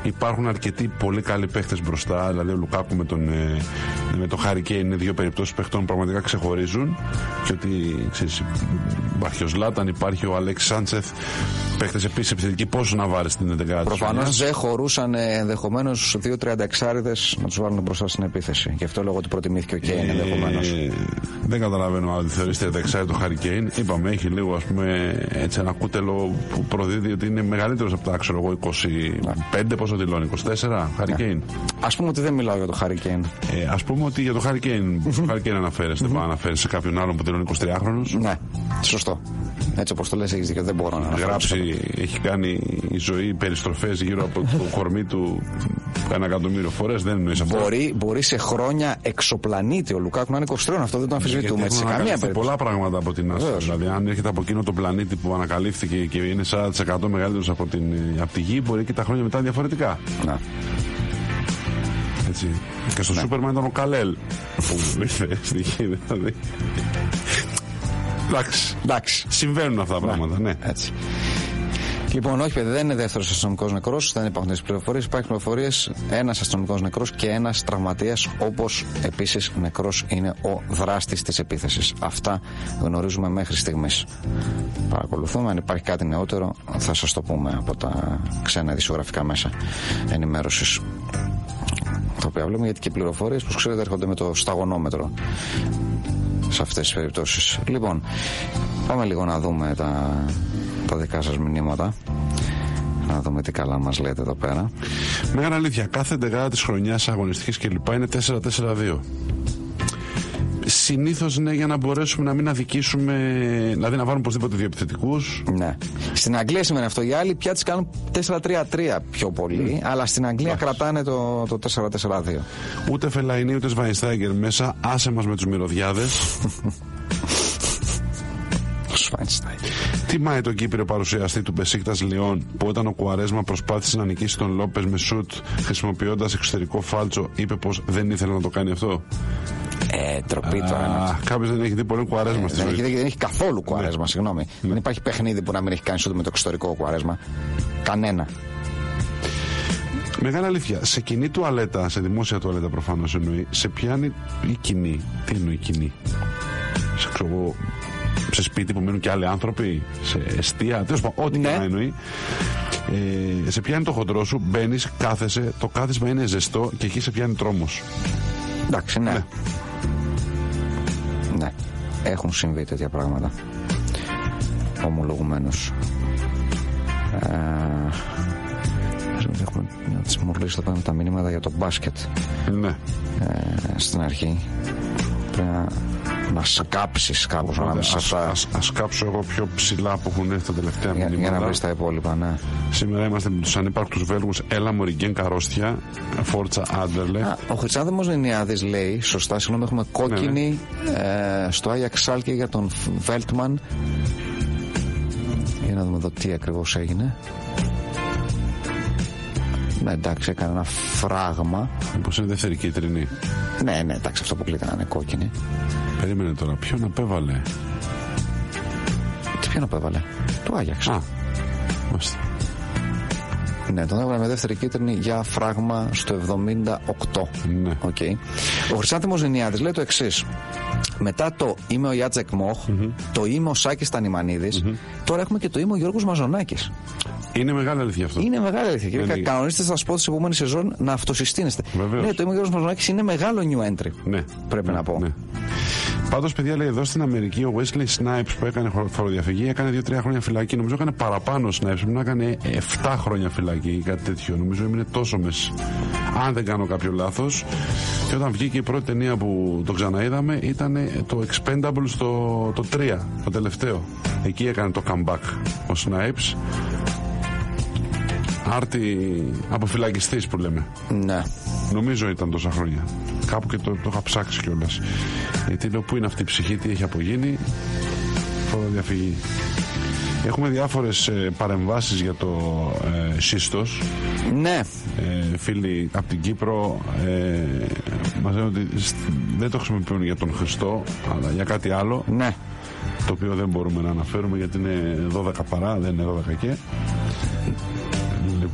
υπάρχουν αρκετοί πολύ καλοί παίχτες μπροστά. Δηλαδή ο Λουκάκου με τον Χάρι Κέιν είναι δύο περιπτώσεις παίχτων που πραγματικά ξεχωρίζουν. Και ότι ξέρεις, υπάρχει ο Ζλάταν, υπάρχει ο Αλέξ Σάντσεθ. Παίχτες επίσης επιθετικοί. Πόσο να βάλεις την 11η. Προφανώς δεν χωρούσαν ενδεχομένως 2 36άριδες να τους βάλουν μπροστά στην επίθεση. Γι' αυτό λόγω ότι προτιμήθηκε ο Κέιν ενδεχομένως. Δεν καταλαβαίνω αν θεωρείς 36άριδο το Χάρι Κέιν. Είπαμε, έχει λίγο, ας πούμε, έτσι ένα κούτελο που προδίδει ότι είναι μεγαλύτερος από τα, ξέρω εγώ, 25, πόσο δηλώνει, 24, Χάρι Κέιν. Ας πούμε ότι δεν μιλάω για το Χάρι Κέιν. Ας πούμε ότι για το Χάρι Κέιν αναφέρεσαι, δεν πάω να αναφέρεσαι σε κάποιον άλλον που δηλώνει 23χρονος. Ναι, σωστό. Έτσι όπως το λες, έχεις δίκιο, δεν μπορώ να αναφέρω. Έχει κάνει η ζωή περιστροφές γύρω από το κορμί του 1 εκατομμύριο φορές, δεν εννοείς αυτό. Μπορεί σε χρόνια εξωπλανήτη ο Λουκάκου να είναι 23, αυτό δεν το αμφισβητούμε σε καμία περίπτωση. Πολλά πράγματα από την NASA. Δηλαδή, αν έρχεται από εκείνο το πλανήτη που ανακαλύφθηκε και είναι 40% μεγαλύτερος από τη Γη, μπορεί και τα χρόνια μετά διαφορετικά. Να. Έτσι. Και στο Σούπερμαν ήταν ο Καλέλ που ήρθε στη Γη, δηλαδή. Εντάξει. Συμβαίνουν αυτά τα πράγματα, ναι. Έτσι. Λοιπόν, όχι, παιδί, δεν είναι δεύτερος αστυνομικός νεκρός, δεν υπάρχουν τέτοιες πληροφορίες. Υπάρχουν πληροφορίες, ένας αστυνομικός νεκρός και ένας τραυματίας, όπως επίσης νεκρός είναι ο δράστης της επίθεσης. Αυτά γνωρίζουμε μέχρι στιγμής. Παρακολουθούμε, αν υπάρχει κάτι νεότερο θα σας το πούμε από τα ξένα ειδησιογραφικά μέσα ενημέρωσης. Τα οποία βλέπουμε, γιατί και οι πληροφορίες, που ξέρετε, έρχονται με το σταγονόμετρο σε αυτές τις περιπτώσεις. Λοιπόν, πάμε λίγο να δούμε τα δικά σας μηνύματα. Να δούμε τι καλά μας λέτε εδώ πέρα. Μεγάλη αλήθεια, κάθε δεκάδα της χρονιάς αγωνιστικής κλπ. Είναι 4-4-2. Συνήθως, ναι, για να μπορέσουμε να μην αδικήσουμε, δηλαδή να βάλουμε οπωσδήποτε δύο επιθετικούς. Ναι. Στην Αγγλία σημαίνει αυτό. Οι άλλοι πια τις κάνουν 4-3-3 πιο πολύ, αλλά στην Αγγλία κρατάνε το 4-4-2. Ούτε Φελαϊνί ούτε Σβάινστάιγκερ μέσα, άσε μας με τους μυρωδιάδες. Τιμάει τον Κύπριο παρουσιαστή του Μπεσίκτας Λιόν, που όταν ο Κουαρέσμα προσπάθησε να νικήσει τον Λόπες με σουτ χρησιμοποιώντας εξωτερικό φάλτσο, είπε πως δεν ήθελε να το κάνει αυτό. Τροπή τώρα. Κάποιος δεν έχει δει πολύ Κουαρέσμα στη ζωή. Δεν έχει καθόλου Κουαρέσμα, συγγνώμη. Δεν υπάρχει παιχνίδι που να μην έχει κάνει σουτ με το εξωτερικό Κουαρέσμα. Κανένα. Μεγάλη αλήθεια. Σε κοινή τουαλέτα, σε δημόσια τουαλέτα προφανώς εννοεί, σε πιάνει η κοινή. Τι εννοεί κοινή? Σε σπίτι που μένουν και άλλοι άνθρωποι, σε εστία, τέλος πάντων, ό,τι και να εννοεί. Σε πιάνει το χοντρό σου, μπαίνεις, κάθεσαι, το κάθισμα είναι ζεστό και εκεί σε πιάνει τρόμος. Εντάξει, ναι. Ναι. Έχουν συμβεί τέτοια πράγματα. Ομολογουμένως. Έχουμε να τις μολύσεις, θα πάμε τα μηνύματα για το μπάσκετ. Ναι. Στην αρχή. να σκάψεις κάπως ανάμεσα σε αυτά. Ας κάψω εγώ πιο ψηλά που έχουν έρθει τα τελευταία μηνύματα. Για να βρεις τα υπόλοιπα, ναι. Σήμερα είμαστε με τους ανύπαρκτους Βέλγους Έλα Μοριγκέν Καρόστια, Φόρτσα Άντερλε. Ο Χρυσάνθεμος Νινιάδης λέει, σωστά, συγγνώμη, έχουμε κόκκινη στο Άγιαξ Σάλκε για τον Βέλτμαν. Για να δούμε εδώ τι ακριβώς έγινε. Ναι, εντάξει, έκανε ένα φράγμα. Μήπως είναι δεύτερη κίτρινη. Ναι, εντάξει, αυτό που κλείεται να είναι κόκκινη. Περίμενε τώρα, ποιον απέβαλε? Ποιον απέβαλε? Το Άγιαξ. Μάλιστα. Ναι, τον έβαλε με δεύτερη κίτρινη για φράγμα στο 78. Ναι. Okay. Ο Χρυσάνθεμος Νινιάδης λέει το εξής. Μετά το είμαι ο Ιάτζεκ Μοχ, το είμαι ο Σάκης Τανιμανίδης, τώρα έχουμε και το είμαι ο Γιώργος Μαζονάκης. Είναι μεγάλη αλήθεια αυτό. Είναι μεγάλη αλήθεια. Κύριε, κανονίστε στα σπότ της επόμενης σεζόν να αυτοσυστήνεστε. Βεβαίως. Ναι, το είμαι ο Γιώργος Μαζονάκης είναι μεγάλο new entry. Ναι. Πρέπει να πω. Ναι. Πάντως, παιδιά, λέει εδώ στην Αμερική ο Wesley Snipes που έκανε φοροδιαφυγή έκανε 2-3 χρόνια φυλακή. Νομίζω έκανε παραπάνω ο Snipes. Πρέπει να έκανε 7 χρόνια φυλακή ή κάτι τέτοιο. Νομίζω έμεινε τόσο μέσα. Αν δεν κάνω κάποιο λάθος. Και όταν βγήκε η πρώτη ταινία που το ξαναείδαμε ήταν το Expendables το 3, το τελευταίο. Εκεί έκανε το comeback ο Snipes. Άρτη αποφυλακιστής που λέμε. Ναι. Νομίζω ήταν τόσα χρόνια. Κάπου και το είχα ψάξει κιόλας. Γιατί λέω πού είναι αυτή η ψυχή, τι έχει απογίνει. Φοροδιαφυγή. Έχουμε διάφορες παρεμβάσεις για το Σύστος. Ναι. Φίλοι από την Κύπρο μας λένε ότι δεν το χρησιμοποιούν για τον Χριστό, αλλά για κάτι άλλο. Ναι. Το οποίο δεν μπορούμε να αναφέρουμε γιατί είναι 12 παρά, δεν είναι 12 και.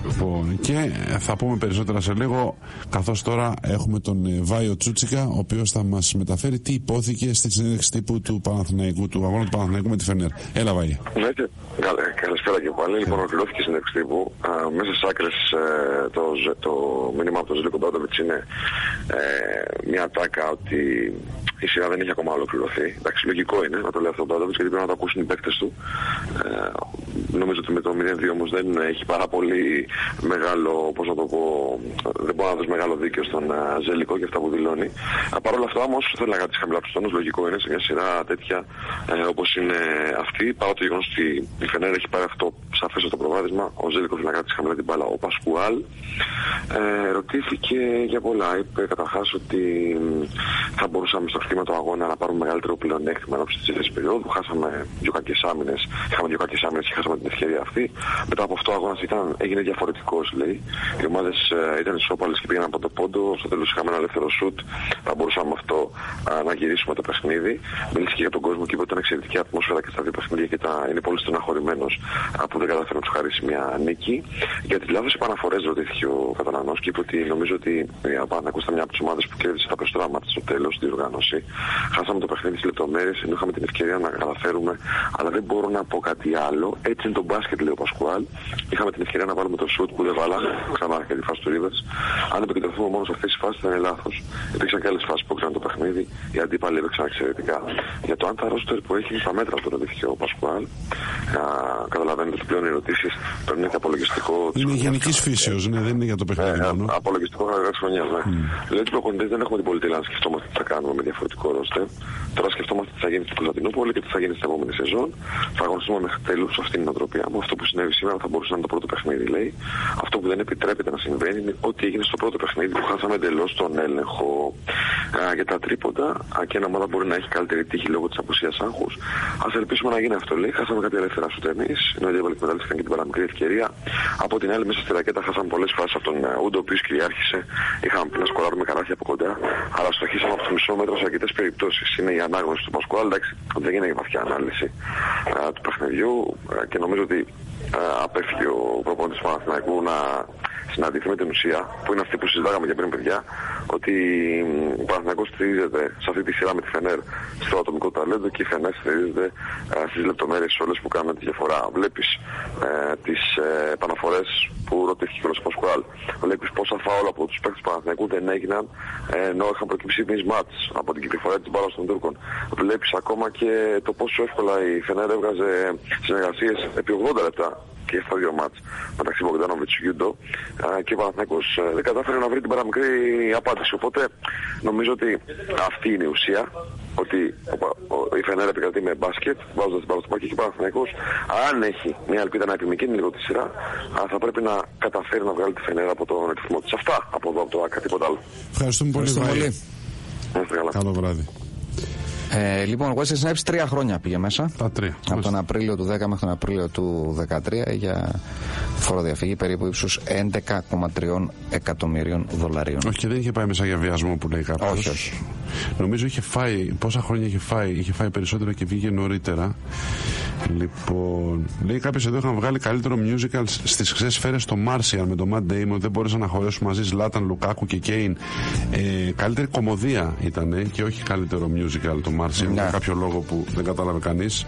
Λοιπόν, και θα πούμε περισσότερα σε λίγο, καθώς τώρα έχουμε τον Βάιο Τσούτσικα, ο οποίος θα μας μεταφέρει τι υπόθηκε στη συνέντευξη τύπου του Παναθηναϊκού, του αγώνα του Παναθηναϊκού με τη Φενέρ. Έλα, Βάιο. Ναι, καλησπέρα και πάλι. Λοιπόν, ολοκληρώθηκε η συνέντευξη τύπου. Μέσα στις άκρες το μήνυμα από τον Ζέλικο Μπράντοβιτς είναι μια τάκα ότι η σειρά δεν έχει ακόμα ολοκληρωθεί. Εντάξει, λογικό είναι να το λέει αυτό ο Μπράντοβιτς, γιατί πρέπει να το ακούσουν οι παίκτες του. Νομίζω ότι με το 0-2 όμως δεν έχει πάρα πολύ μεγάλο, πώς να το πω, δεν μπορεί να δώσει μεγάλο δίκαιο στον Ζέλικο και αυτά που δηλώνει. Παρ' όλα αυτά όμως θέλει να κρατήσει χαμηλά τους τόνους, λογικό είναι σε μια σειρά τέτοια όπως είναι αυτή, παρά το γεγονός ότι η Φενέρ έχει πάρει αυτό σαφές στο προβάδισμα, ο Ζέλικο θέλει να κρατήσει χαμηλά την μπάλα. Ο Πασκουάλ ρωτήθηκε για πολλά. Είπε καταρχάς ότι θα μπορούσαμε στο χτήμα του αγώνα να πάρουμε μεγαλύτερο πλεονέκτημα ενώπιση της δεύτερης περίοδου. Χάσαμε δύο κακές άμυνες, είχαμε δύο κακές άμυνες και χάσαμε την ευκαιρία αυτή. Μετά από αυτό ο αγώνας έγινε διαφορετικός, λέει. Οι ομάδες ήταν ισόπαλες και πήγαιναν από το πόντο. Στο τέλος είχαμε ένα ελεύθερο σουτ. Θα μπορούσαμε αυτό να γυρίσουμε το παιχνίδι. Μίλησε και για τον κόσμο και είπε ότι ήταν εξαιρετική ατμόσφαιρα και στα δύο παιχνίδια και είναι πολύ στεναχωρημένος που δεν καταφέρει να τους χαρίσει μια νίκη. Για τις λάθος επαναφορές ρωτήθηκε ο Καταλανός και είπε ότι νομίζω ότι Παναθηναϊκός ήταν μια από τις ομάδες που κέρδισε τα περισσότερα μάτια στο τέλος στη διοργάνωση. Χάσαμε το παιχνίδι στις λεπτομέρειες, ενώ είχαμε την ευκαιρία να καταφέρουμε, αλλά δεν μπορώ να πω κάτι άλλο. Έτσι είναι το μπάσκετ, λέει ο Πασκουάλ. Είχαμε την ευκαιρία να βάλουμε το σουτ που δεν βάλαμε, ξανά και τη φάση του Ρίβερς. Αν επικεντρωθούμε μόνο σε αυτές τις φάσεις θα είναι λάθος. Υπήρξαν και άλλες φάσεις που έκαναν το παιχνίδι, οι αντίπαλοι έπαιξαν εξαιρετικά. Για το αν τα ρόστερ που έχει στα μέτρα του ρωτήθηκε ο Πασκουάλ, καταλαβαίνετε ότι πλέον οι ερωτήσεις παίρνουν και απολογιστικό. Είναι γενικής φύσεως, ναι, δεν είναι για το παιχνίδι μόνο. Απολογιστικό χαρακτήρα της χρονιάς, ναι. Λέει ότι οι προπονητές δεν έχουμε την πολυτέλεια να σκεφτόμαστε τι θα κάνουμε με διαφορετικό ρόστερ. Τώρα σκεφτόμαστε τι θα γίνει στην Κωνσταντινούπολη και τι θα γίνει στην επόμενη σεζόν. Θα αγωνιστούμε μέχρι τέλους, αυτή είναι η νοοτροπία μου. Αυτό που συνέβη σήμερα θα μπορούσε να είναι το πρώτο παιχνίδι, λέει. Αυτό που δεν επιτρέπεται να συμβαίνει είναι ό,τι έγινε στο πρώτο παιχνίδι που χάσαμε εντελώς τον έλεγχο για τα τρίποντα και ένα ομάδα μπορεί να έχει καλύτερη τύχη λόγω της απουσίας άγχους. Ας ελπίσουμε να γίνει αυτό, λέει. Χάσαμε κάποια ελεύθερα σουτ εμείς, ενώ οι αντίπαλοι εκμεταλλεύτηκαν και την παραμικρή ευκαιρία. Από την άλλη, μέσα στη ρακέτα χάσαμε πολλές φάσεις από τον Ούντο, ο οποίος κυριάρχησε. Είχαμε πει να σκοράρουμε καράχια από κοντά, αλλά στοχίσαμε από το μισό μέτρο σε αρκετές περιπτώσεις. Είναι η ανάγνωση του Πασκουάλ, εντάξει, δεν έγινε η βαθιά ανάλυση του παιχνιδιού και νομίζω ότι απέφυγε ο προπονητής του Παναθηναϊκού να συναντηθεί με την ουσία, που είναι αυτή που συζητάγαμε και πριν, παιδιά, ότι ο Παναθηναϊκός στηρίζεται σε αυτή τη σειρά με τη Φενέρ στο ατομικό ταλέντο και η Φενέρ στηρίζεται στις λεπτομέρειες όλες που κάνουν τη διαφορά. Βλέπεις τις επαναφορές που ρωτήθηκε ο Πασκουάλ. Βλέπεις πόσα φάουλ από τους παίκτες του Παναθηναϊκού δεν έγιναν ενώ είχαν προκύψει μάτς από την κυκλοφορία της μπάλας των Τούρκων. Βλέπεις ακόμα και το πόσο εύκολα η Φενέρ έβγαζε συνεργασίες επί 80 λεπτά και στα δύο μάτς μεταξύ Μπογκδάνοβιτς και Γιούντο, και ο Παναθηναϊκός δεν κατάφερε να βρει την παραμικρή απάντηση. Οπότε νομίζω ότι αυτή είναι η ουσία, ότι η Φενέρα επικρατεί με μπάσκετ, βάζοντας την μπάλα στο πακί, και ο Παναθηναϊκός, αν έχει μια ελπίδα να επιμηκύνει λίγο τη σειρά, θα πρέπει να καταφέρει να βγάλει τη Φενέρα από τον ρυθμό της. Αυτά από εδώ, από το ΆΚΑ, τίποτα άλλο. Ευχαριστούμε πολύ. Καλό βράδυ. Λοιπόν, ο Wesley Snipes 3 χρόνια πήγε μέσα. Τα 3. Από τον Απρίλιο του 10 μέχρι τον Απρίλιο του 13 για φοροδιαφυγή περίπου ύψους 11,3 εκατομμυρίων δολαρίων. Όχι, και δεν είχε πάει μέσα για βιασμό που λέει κάποιος. Όχι. Νομίζω είχε φάει, πόσα χρόνια είχε φάει περισσότερα και βγήκε νωρίτερα. Λοιπόν, λέει κάποιος εδώ είχαν βγάλει καλύτερο musical στις χρυσές σφαίρες στο Martial με τον Matt Damon. Δεν μπόρεσαν να χωρέσουν μαζί Zlatan, Λουκάκου και Κέιν. Καλύτερη κομμωδία ήταν και όχι καλύτερο musical το Martial, για κάποιο λόγο που δεν κατάλαβε κανείς.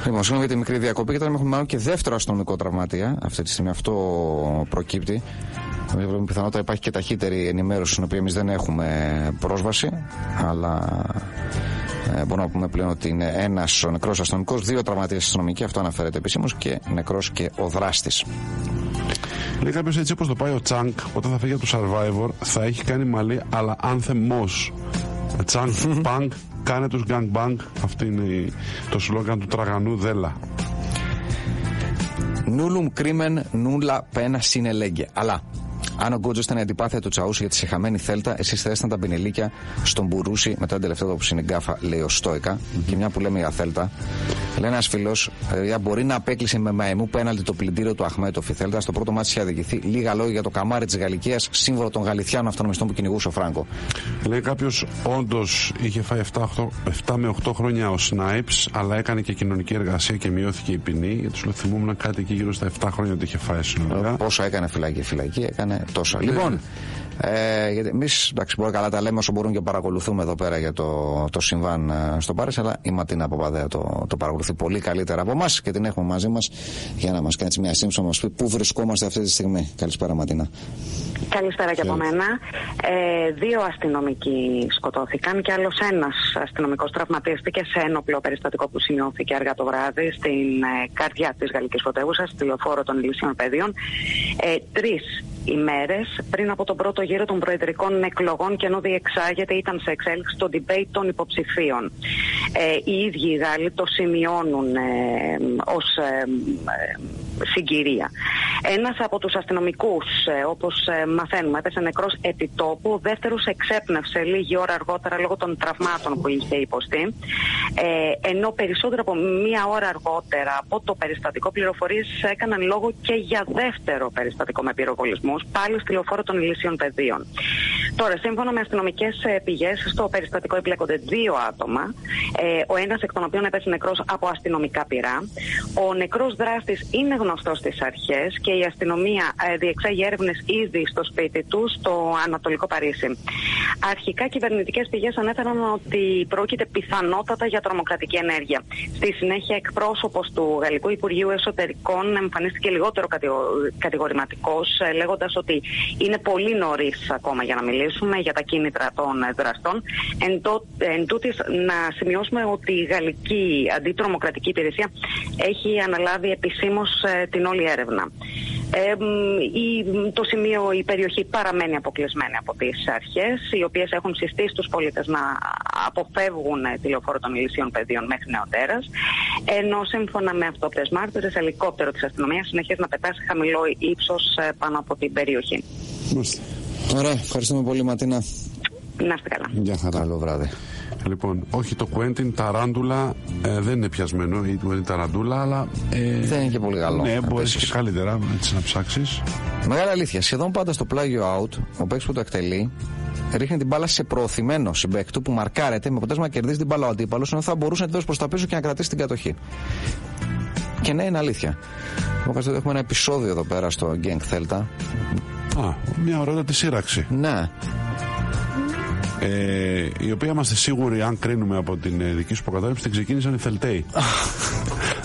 Λοιπόν, συγγνώμη για τη μικρή διακοπή, γιατί έχουμε μάλλον και δεύτερο αστυνομικό τραυματία. Αυτή τη στιγμή αυτό προκύπτει. Με πιθανότητα υπάρχει και ταχύτερη ενημέρωση, στην οποία εμείς δεν έχουμε πρόσβαση, αλλά μπορούμε να πούμε πλέον ότι είναι ένας ο νεκρός αστυνομικός, 2 τραυματίες αστυνομικοί, αυτό αναφέρεται επισήμως, και νεκρός και ο δράστης. Λέει κάποιος, έτσι όπως το πάει ο Τσάνκ, όταν θα φύγει από το Survivor, θα έχει κάνει μαλλί, αλλά άνθεμος. Τσάνκ, πανκ, κάνε τους gang bang. Αυτό είναι το σλόγγαν του τραγανού Δέλα. Νούλουμ κρίμεν νούλα πένα συνελέγγε. Αλλά αν ο Γκότζος ήταν η αντιπάθεια του Τσαούσι για τη συχαμένη Θέλτα, εσείς θα ήσταν τα πινελίκια στον Μπουρούσι μετά την τελευταία που είναι γκάφα, λέει ο Στόικα. Και μια που λέμε για Θέλτα, λέει ένας φίλος, μπορεί να απέκλεισε με μαϊμού πέναλτι το πλυντήριο του Αχμέτοφ η Θέλτα. Στο πρώτο μάτι είχε αδικηθεί. Λίγα λόγια για το καμάρι της Γαλλικίας, σύμβολο των Γαλιθιάνων αυτονομιστών που κυνηγούσε ο Φράγκο. Λέει κάποιος, όντως είχε φάει 7 με 8 χρόνια ο Σνάιπς, αλλά έκανε και κοινωνική εργασία και μειώθηκε η ποινή. Γιατί σου θυμούμουν κάτι εκεί γύρω στα 7 χρόνια ότι είχε φάει συνολικά. Πόσο έκανε φυλακή, έκανε τόσα. Λοιπόν, γιατί εμείς μπορεί καλά τα λέμε όσο μπορούμε και παρακολουθούμε εδώ πέρα για το συμβάν στο Πάρις, αλλά η Ματίνα Παπαδέα το παρακολουθεί πολύ καλύτερα από εμάς και την έχουμε μαζί μας για να μας κάνει μια σύμψη, να μας πει πού βρισκόμαστε αυτή τη στιγμή. Καλησπέρα, Ματίνα. Καλησπέρα και από μένα. 2 αστυνομικοί σκοτώθηκαν και άλλος ένας αστυνομικός τραυματίστηκε σε ένοπλο περιστατικό που σημειώθηκε αργά το βράδυ στην καρδιά της γαλλικής πρωτεύουσας, στη λεωφόρο των Ηλυσίων Πεδίων. 3 ημέρες πριν από τον πρώτο γύρο των προεδρικών εκλογών, και ενώ διεξάγεται, ήταν σε εξέλιξη το debate των υποψηφίων. Οι ίδιοι οι Γάλλοι το σημειώνουν ως συγκυρία. Ένας από τους αστυνομικούς, όπως μαθαίνουμε, έπεσε νεκρός επί τόπου. Ο δεύτερος εξέπνευσε λίγη ώρα αργότερα λόγω των τραυμάτων που είχε υποστεί. Ενώ περισσότερο από μία ώρα αργότερα από το περιστατικό, πληροφορίες έκαναν λόγο και για δεύτερο περιστατικό με πυροβολισμούς, πάλι στη λεωφόρο των Ηλυσίων Πεδίων. Τώρα, σύμφωνα με αστυνομικές πηγές, στο περιστατικό εμπλέκονται 2 άτομα. Ο ένας εκ των οποίων έπεσε νεκρός από αστυνομικά πυρά. Ο νεκρός δράστης είναι γνωστός στις αρχές και η αστυνομία διεξάγει έρευνες ήδη στο σπίτι του στο Ανατολικό Παρίσι. Αρχικά, κυβερνητικές πηγές ανέφεραν ότι πρόκειται πιθανότατα για τρομοκρατική ενέργεια. Στη συνέχεια, εκπρόσωπος του Γαλλικού Υπουργείου Εσωτερικών εμφανίστηκε λιγότερο κατηγορηματικός, λέγοντας ότι είναι πολύ νωρίς ακόμα για να μιλήσουμε για τα κίνητρα των δραστών. Εν τούτης, να σημειώσουμε ότι η Γαλλική Αντιτρομοκρατική Υπηρεσία έχει αναλάβει επισήμως την όλη έρευνα. Το σημείο, η περιοχή παραμένει αποκλεισμένη από τις αρχές, οι οποίες έχουν συστήσει τους πολίτες να αποφεύγουν τη λεωφόρο των Ηλυσίων Πεδίων μέχρι νεοτέρας, ενώ σύμφωνα με αυτόπτες μάρτυρες, ελικόπτερο της αστυνομίας συνεχίζει να πετά σε χαμηλό ύψος πάνω από την περιοχή. Ωραία, ευχαριστούμε πολύ, Ματίνα. Να είστε καλά. Γεια χαρά. Καλό βράδυ. Λοιπόν, όχι το Quentin Tarantula δεν είναι πιασμένο, ή το Tarantula, αλλά δεν είναι και πολύ καλό. Ναι, μπορείς και καλύτερα έτσι να ψάξεις. Μεγάλη αλήθεια. Σχεδόν πάντα στο πλάγιο out, ο παίκτης που το εκτελεί ρίχνει την μπάλα σε προωθημένο συμπαίκτη του που μαρκάρεται με αποτέλεσμα να κερδίζει την μπάλα ο αντίπαλος, ενώ θα μπορούσε να τη δώσει προς τα πίσω και να κρατήσει την κατοχή. Και ναι, είναι αλήθεια. Έχουμε ένα επεισόδιο εδώ πέρα στο Gang Θέλτα. Μια ωραιότατη σύραξη. Ναι. Η οποία είμαστε σίγουροι, αν κρίνουμε από την δική σου προκατάληψη, την ξεκίνησαν οι Θελταίοι.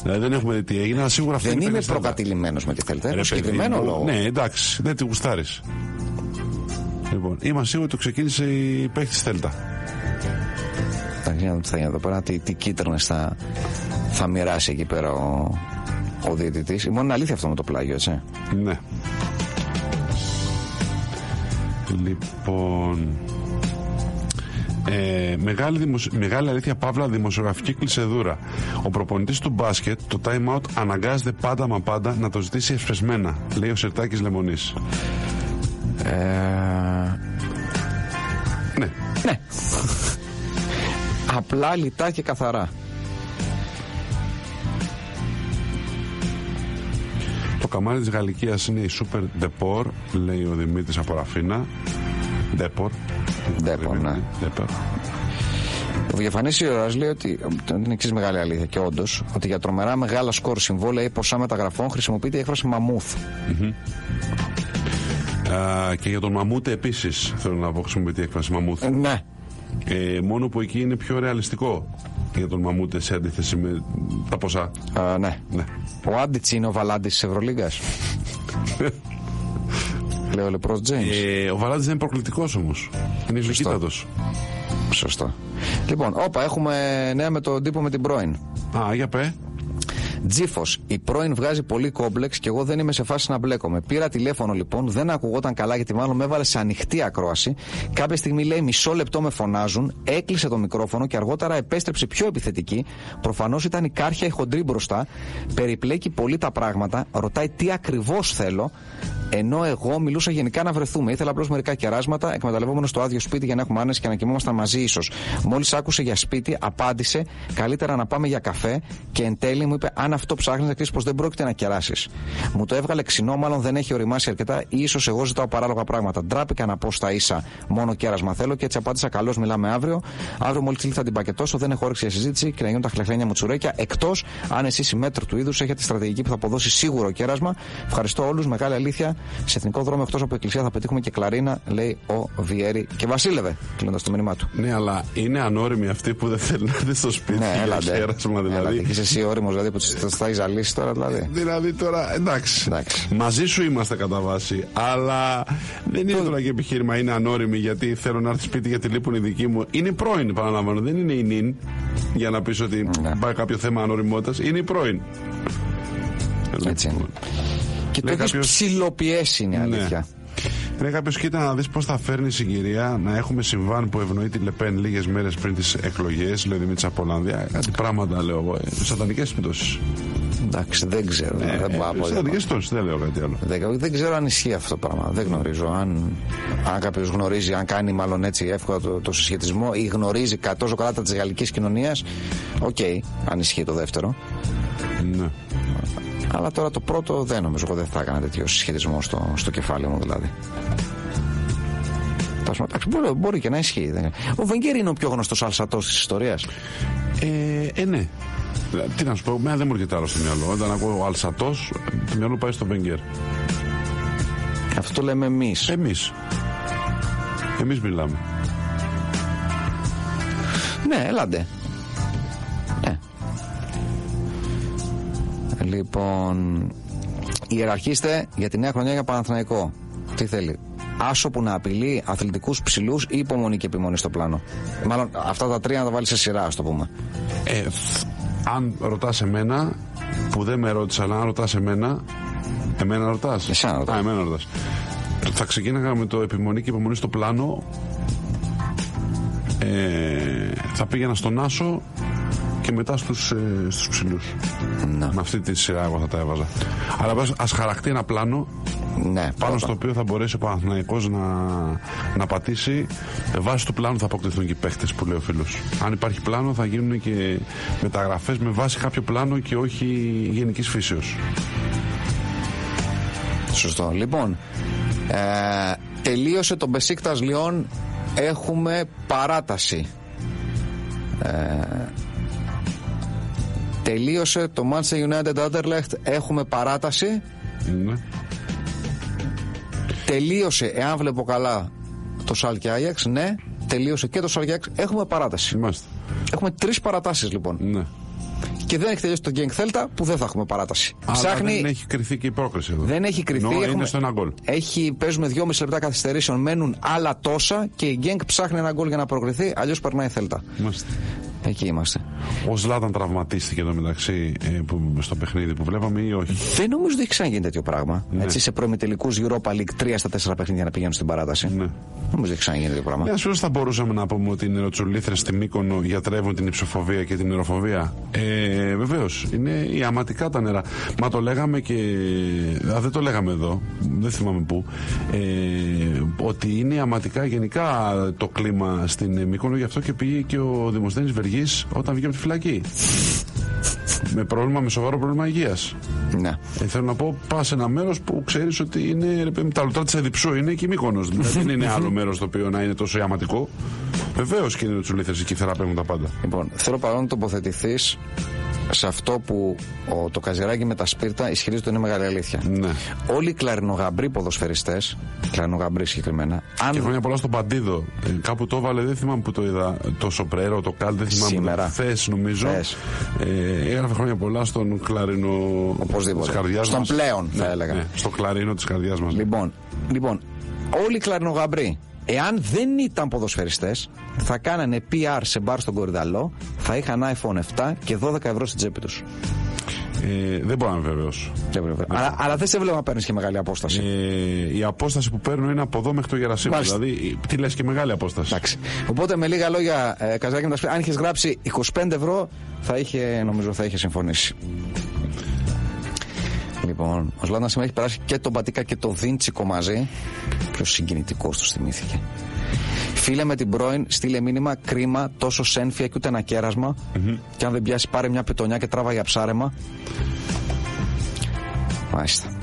Δηλαδή δεν έχουμε δει τι έγινε, αλλά σίγουρα δεν είμαι προκατηλημένος με τη Θέλτα. Έχω συγκεκριμένο λόγο. Ναι, εντάξει, δεν τη γουστάρεις. Λοιπόν, είμαστε σίγουροι ότι το ξεκίνησε η παίκτης Θέλτα. Θα γίνει εδώ πέρα, τι κίτρινες θα μοιράσει εκεί πέρα ο διαιτητής. Μόνο είναι αλήθεια αυτό με το πλάγιο, έτσι. Ναι. Λοιπόν, μεγάλη αλήθεια, παύλα, δημοσιογραφική κλεισεδούρα. Ο προπονητής του μπάσκετ το time out αναγκάζεται πάντα μα πάντα να το ζητήσει εσπεσμένα, λέει ο Σερτάκης Λεμονής. Ναι. Ναι. Απλά, λιτά και καθαρά. Το καμάρι της Γαλλικίας είναι η Super Depor, λέει ο Δημήτρης από Ραφίνα. Depor, ναι. Depor. Ο διαφανής Ιωράς λέει ότι είναι εξής μεγάλη αλήθεια και όντως ότι για τρομερά μεγάλα σκορ συμβόλαια ή ποσά μεταγραφών χρησιμοποιείται η έκφραση μαμούθ. Και για τον Μαμούτε επίσης θέλω να πω χρησιμοποιείται η έκφραση μαμούθ. Ναι. Μόνο που εκεί είναι πιο ρεαλιστικό για τον Μαμούτε σε αντίθεση με τα ποσά. Ναι. Ο Άντιτς είναι ο Βαλάντης της Ευρωλίγκας. Λέω ο Λεπρός Τζέιμς. Ο Βαλάντης είναι προκλητικός όμως. Είναι ισοκύτατος. Σωστό. Λοιπόν, έχουμε νέα με τον τύπο με την πρώην. Για πέ. Τζίφος, η πρώην βγάζει πολύ κόμπλεξ και εγώ δεν είμαι σε φάση να μπλέκομαι. Πήρα τηλέφωνο λοιπόν, δεν ακουγόταν καλά γιατί μάλλον με έβαλε σε ανοιχτή ακρόαση. Κάποια στιγμή λέει μισό λεπτό με φωνάζουν, έκλεισε το μικρόφωνο και αργότερα επέστρεψε πιο επιθετική. Προφανώς ήταν η κάρχια η χοντρή μπροστά. Περιπλέκει πολύ τα πράγματα, ρωτάει τι ακριβώς θέλω. Ενώ εγώ μιλούσα γενικά να βρεθούμε. Ήθελα απλώς μερικά κεράσματα, εκμεταλλευόμενο το άδειο σπίτι για να έχουμε άνεση και να κοιμόμασταν μαζί ίσως. Μόλις άκουσε για σπίτι, απάντησε καλύτερα να πάμε για καφέ και εν τέλει μου είπε: αν αυτό ψάχνεις να ξέρεις πως δεν πρόκειται να κεράσεις. Μου το έβγαλε ξινό, μάλλον δεν έχει οριμάσει αρκετά ή ίσως εγώ ζητάω παράλογα πράγματα. Ντράπηκα να πω στα ίσα μόνο κέρασμα θέλω και έτσι απάντησα: καλώς, μιλάμε αύριο. Αύριο μόλις κλείσει θα την πακετώσω, δεν έχω όρεξη για συζήτηση και να γίνουν τα χλεχλένια μου τσουρέκια. Εκτός αν εσείς οι μέτρου του είδους έχετε στρατηγική που θα αποδώσει σίγουρο κέρασμα. Ευχαριστώ όλους, μεγάλη αλήθεια. Σε εθνικό δρόμο εκτός από εκκλησία θα πετύχουμε και κλαρίνα, λέει ο Βιέρη και Βασίλευε, κλείνοντας το μήνυμά του. Ναι, αλλά είναι ανώριμοι αυτοί που δεν θέλουν να δει στο σπίτι. Ναι, έλατε. Δηλαδή. Και είσαι εσύ όριμος, δηλαδή που θα έχει ζαλίσει τώρα, δηλαδή. Δηλαδή τώρα, εντάξει. Μαζί σου είμαστε κατά βάση. Αλλά δεν είναι τώρα και επιχείρημα, είναι ανώριμοι γιατί θέλω να έρθει σπίτι γιατί λείπουν οι δικοί μου. Είναι πρώην, παραλαμβάνω. Δεν είναι η νυν για να πει ότι πάει κάποιο θέμα ανωριμότητας. Είναι η πρώην. Έτσι είναι. Και το έχεις ψιλοπιέσει, είναι αλήθεια. Λέει κάποιος, κοίτα να δεις πώς θα φέρνει η συγκυρία να έχουμε συμβάν που ευνοεί τη Λεπέν λίγες μέρες πριν τις εκλογές, λέει ο Δημήτρης από Ολλανδία. Κάτι πράγματα λέω εγώ. Σατανικές συμπτώσεις. Εντάξει, δεν ξέρω. Σατανικές συμπτώσεις, δεν λέω κάτι άλλο. Δεν ξέρω αν ισχύει αυτό το πράγμα. Δεν γνωρίζω. Αν κάποιος γνωρίζει, αν κάνει μάλλον έτσι εύκολα το συσχετισμό ή γνωρίζει τόσο καλά τα της γαλλικής κοινωνίας, οκ, αν ισχύει το δεύτερο. Ναι. Αλλά τώρα το πρώτο δεν νομίζω, εγώ δεν θα έκανα τέτοιο συσχετισμό στο κεφάλι μου δηλαδή. Μπορεί και να ισχύει. Ο Βενγκέρ είναι ο πιο γνωστός αλσατός της ιστορίας. Ναι. Τι να σου πω, δεν μου έρχεται άλλο στο μυαλό. Όταν ακούω ο αλσατός, το μυαλό πάει στο Βενγκέρ. Αυτό το λέμε εμείς. Εμείς μιλάμε. Ναι, έλαντε. Λοιπόν, ιεραρχήστε για τη νέα χρονιά για Παναθηναϊκό. Τι θέλει? Άσο που να απειλεί, αθλητικούς ψηλούς ή υπομονή και επιμονή στο πλάνο? Μάλλον αυτά τα τρία να τα βάλει σε σειρά, ας το πούμε. Αν ρωτάς εμένα, που δεν με ρώτησα, αλλά αν ρωτάς εμένα ρωτάς. Εσένα ρωτάς. Εμένα ρωτάς. Θα ξεκίναγα με το επιμονή και υπομονή στο πλάνο. Θα πήγαινα στον Άσο και μετά στους ψηλούς. Ναι. Με αυτή τη σειρά εγώ θα τα έβαζα. Αλλά ας χαραχτεί ένα πλάνο, ναι, πάνω στο οποίο θα μπορέσει ο Παναθηναϊκός να πατήσει. Βάσει του πλάνου θα αποκτηθούν και οι παίχτες που λέει ο φίλος. Αν υπάρχει πλάνο θα γίνουν και μεταγραφές με βάση κάποιο πλάνο και όχι γενικής φύσεως. Σωστό. Λοιπόν, τελείωσε το Μπεσίκτας Λιόν. Έχουμε παράταση. Τελείωσε το Manchester United Anderlecht. Έχουμε παράταση. Ναι. Τελείωσε, εάν βλέπω καλά, το Schalke Ajax. Ναι, τελείωσε και το Schalke Ajax. Έχουμε παράταση. Είμαστε. Έχουμε 3 παρατάσεις λοιπόν. Ναι. Και δεν έχει τελειώσει το Genk Θέλτα που δεν θα έχουμε παράταση. Αλλά δεν έχει κρυθεί και η πρόκριση εδώ. Δεν έχει κρυθεί. Είναι στο ένα γκολ. Παίζουμε 2,5 λεπτά καθυστερήσεων. Μένουν άλλα τόσα και η Genk ψάχνει ένα γκολ για να προκριθεί. Αλλιώς περνάει η Θέλτα. Είμαστε. Εκεί είμαστε. Ο Ζλάταν τραυματίστηκε εδώ μεταξύ στο παιχνίδι που βλέπαμε ή όχι? Δεν νομίζω ότι έχει ξαναγίνει τέτοιο πράγμα. Ναι. Έτσι, σε προημιτελικούς Europa League 3 στα 4 παιχνίδια να πηγαίνουν στην παράταση. Ναι. Νομίζω ότι έχει ξαναγίνει τέτοιο πράγμα. Μιας φοράς θα μπορούσαμε να πούμε ότι οι νεροτσουλήθρες στη Μύκονο γιατρεύουν την υψοφοβία και την νεροφοβία. Βεβαίως, είναι ιαματικά τα νερά. Μα το λέγαμε και. Δεν το λέγαμε εδώ, δεν θυμάμαι πού. Ότι είναι ιαματικά γενικά το κλίμα στην Μύκονο, γι' αυτό και πήγε και ο Δημοσθένης Βεργής όταν βγήκε από τη φυλακή. Με σοβαρό πρόβλημα υγείας. Ναι. Θέλω να πω, πας σε ένα μέρος που ξέρεις ότι είναι. Τα λουτρά της Εδιψού είναι και η Μύκονος. Δηλαδή δεν είναι άλλο μέρος το οποίο να είναι τόσο ιαματικό. Βεβαίως και είναι νεροτσουλήθρες εκεί θεραπεύουν τα πάντα. Λοιπόν, θέλω παρόν να τοποθετηθείς σε αυτό που το Καζιράκι με τα σπίρτα ισχυρίζεται ότι είναι μεγάλη αλήθεια. Ναι. Όλοι οι κλαρινογαμπροί ποδοσφαιριστές, κλαρινογαμπροί συγκεκριμένα. Και χρόνια πολλά στον Παντίδο. Κάπου το έβαλε, δεν θυμάμαι που το είδα. Το Σοπρέρο, το Καλ, δεν θυμάμαι. Σήμερα. Χθες νομίζω. Έγραφε χρόνια πολλά στον κλαρινο. Οπωσδήποτε. Της καρδιάς στον μας. πλέον, θα έλεγα. Ναι, στο κλαρίνο της καρδιάς μας. Λοιπόν, όλοι οι κλαρινογαμπροί, εάν δεν ήταν ποδοσφαιριστές, θα κάνανε PR σε μπαρ στον Κορυδαλό, θα είχαν iPhone 7 και 12 ευρώ στην τσέπη τους. Δεν μπορώ να είμαι βέβαιος. Αλλά δεν σε βλέπω να παίρνεις και μεγάλη απόσταση. Η απόσταση που παίρνω είναι από εδώ μέχρι το Γερασίμο. Δηλαδή, τι λες, και μεγάλη απόσταση. Εντάξει. Οπότε με λίγα λόγια, Καζάκι με τα σπίτια, αν είχες γράψει 25 ευρώ, νομίζω θα είχε συμφωνήσει. Λοιπόν, ο Ζλάτανας σήμερα έχει περάσει και τον Πατίκα και τον Δίντσικο μαζί. Ποιος συγκινητικός τους θυμήθηκε. Φίλε με την πρώην, στείλε μήνυμα, κρίμα, τόσο σένφια και ούτε ένα κέρασμα. Και αν δεν πιάσει, πάρε μια πιτονιά και τράβα για ψάρεμα. Μάλιστα.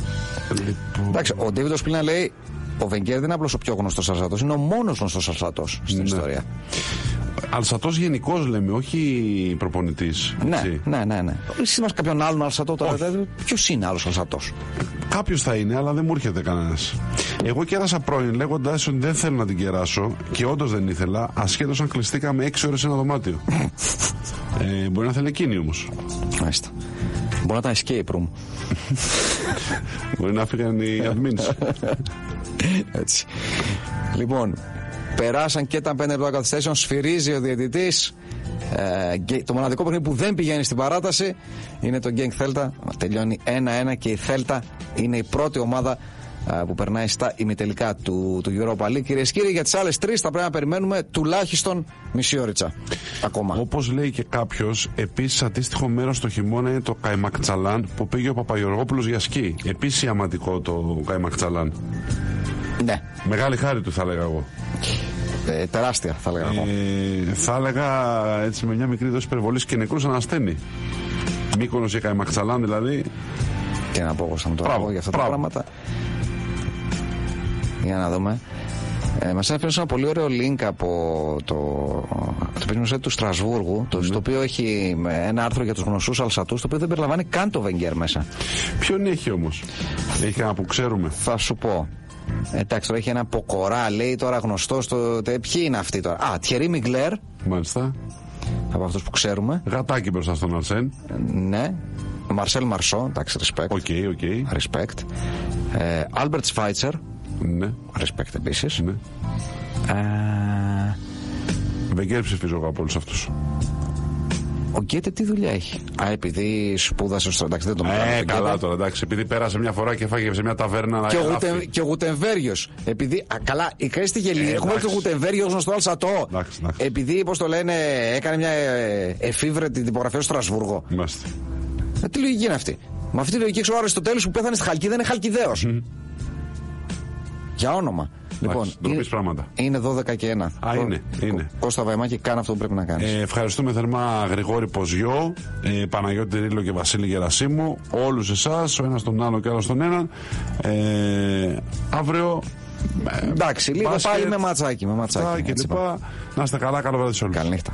Εντάξει, ο Ντέιβιντ Οσπίλνα λέει, ο Βενγκέρ δεν είναι απλώς ο πιο γνωστός Αλσατός, είναι ο μόνος γνωστός Αλσατός στην ιστορία. Αλσατός γενικώς λέμε, όχι προπονητής. Ναι. Εσύ μας κάποιον άλλον Αλσατό τώρα, ποιος είναι άλλος Αλσατός? Κάποιος θα είναι, αλλά δεν μου έρχεται κανένας. Εγώ κέρασα πρώην λέγοντας ότι δεν θέλω να την κεράσω και όντως δεν ήθελα, ασχέτως αν κλειστήκαμε 6 ώρες σε ένα δωμάτιο. Μπορεί να θέλει εκείνη όμως. Μάλιστα. Μπορεί να ήταν escape room. Μπορεί να φύγαν οι admins. Έτσι. Λοιπόν, περάσαν και τα 5 λεπτά καθυστέρησεων, σφυρίζει ο διαιτητής. Το μοναδικό παιχνίδι που δεν πηγαίνει στην παράταση είναι το Genk Celta. Τελειώνει 1-1 και η Celta είναι η πρώτη ομάδα που περνάει στα ημιτελικά του Europa League. Κυρίες και κύριοι, για τις άλλες τρεις θα πρέπει να περιμένουμε τουλάχιστον μισή ώριτσα ακόμα. Όπως λέει και κάποιος, επίσης αντίστοιχο μέρος το χειμώνα είναι το Καϊμακτσαλάν που πήγε ο Παπαγεωργόπουλος για σκι. Επίσης ιαματικό το Καϊμακτσαλάν. Ναι. Μεγάλη χάρη του, θα έλεγα εγώ. Τεράστια, θα έλεγα εγώ. Θα έλεγα έτσι με μια μικρή δόση υπερβολής και νεκρούς ανασταίνει. Μύκονος και Καϊμακτσαλάν δηλαδή. Τι να πω εγώ σαν τώρα για αυτά τα πράγματα. Για να δούμε. Μας έφερε ένα πολύ ωραίο link από το πίσμο του Στρασβούργου, το οποίο έχει ένα άρθρο για τους γνωστούς Αλσατούς, το οποίο δεν περιλαμβάνει καν το Βενγκέρ μέσα. Ποιον έχει όμως? Έχει ένα που ξέρουμε? Θα σου πω. Εντάξει, τώρα έχει ένα Ποκορά, λέει τώρα γνωστός. Ποιοι είναι αυτοί τώρα? Τιερί Μιγκλέρ. Μάλιστα. Από αυτούς που ξέρουμε. Γατάκι μπροστά στον Αρσέν. Ναι. Μαρσέλ Μαρσό, εντάξει, respect. Οκ. Respect. Άλμπερτ Σφάιτσερ. Ναι. Respect επίσης. Ναι. Βενγκέρ ψηφίζω εγώ από όλους αυτούς. Ο Γκέτε τι δουλειά έχει? Επειδή σπούδασε στο. Εντάξει, δεν το μιλάμε. Καλά τώρα, εντάξει. Επειδή πέρασε μια φορά και φάγε σε μια ταβέρνα. Και ο Γουτεμβέργιος. Επειδή. Καλά, η Κρέστη Γελή. Έχουμε και ο Γουτεμβέργιος γνωστό Αλσατό. Επειδή, πώς το λένε, έκανε μια εφήβρετη τυπογραφία στο Στρασβούργο. Μάλιστα. Τι λογική είναι αυτή? Με αυτή τη λογική, ξέρω, ο Αριστοτέλης που πέθανε στη Χαλκίδα είναι Χαλκιδαίος. Για όνομα. Λοιπόν, είναι 12 και 1. Είναι. Κώστα Βαϊμάκη, κάνε αυτό που πρέπει να κάνεις. Ευχαριστούμε θερμά Γρηγόρη Ποζιό, Παναγιώτη Ρήλο και Βασίλη Γερασίμου, όλους εσάς, ο ένας τον άλλο και άλλος τον έναν. Αύριο. Εντάξει, λίγο πάλι με ματσάκι. Να είστε καλά, καλό βράδυ σε όλους. Καληνύχτα.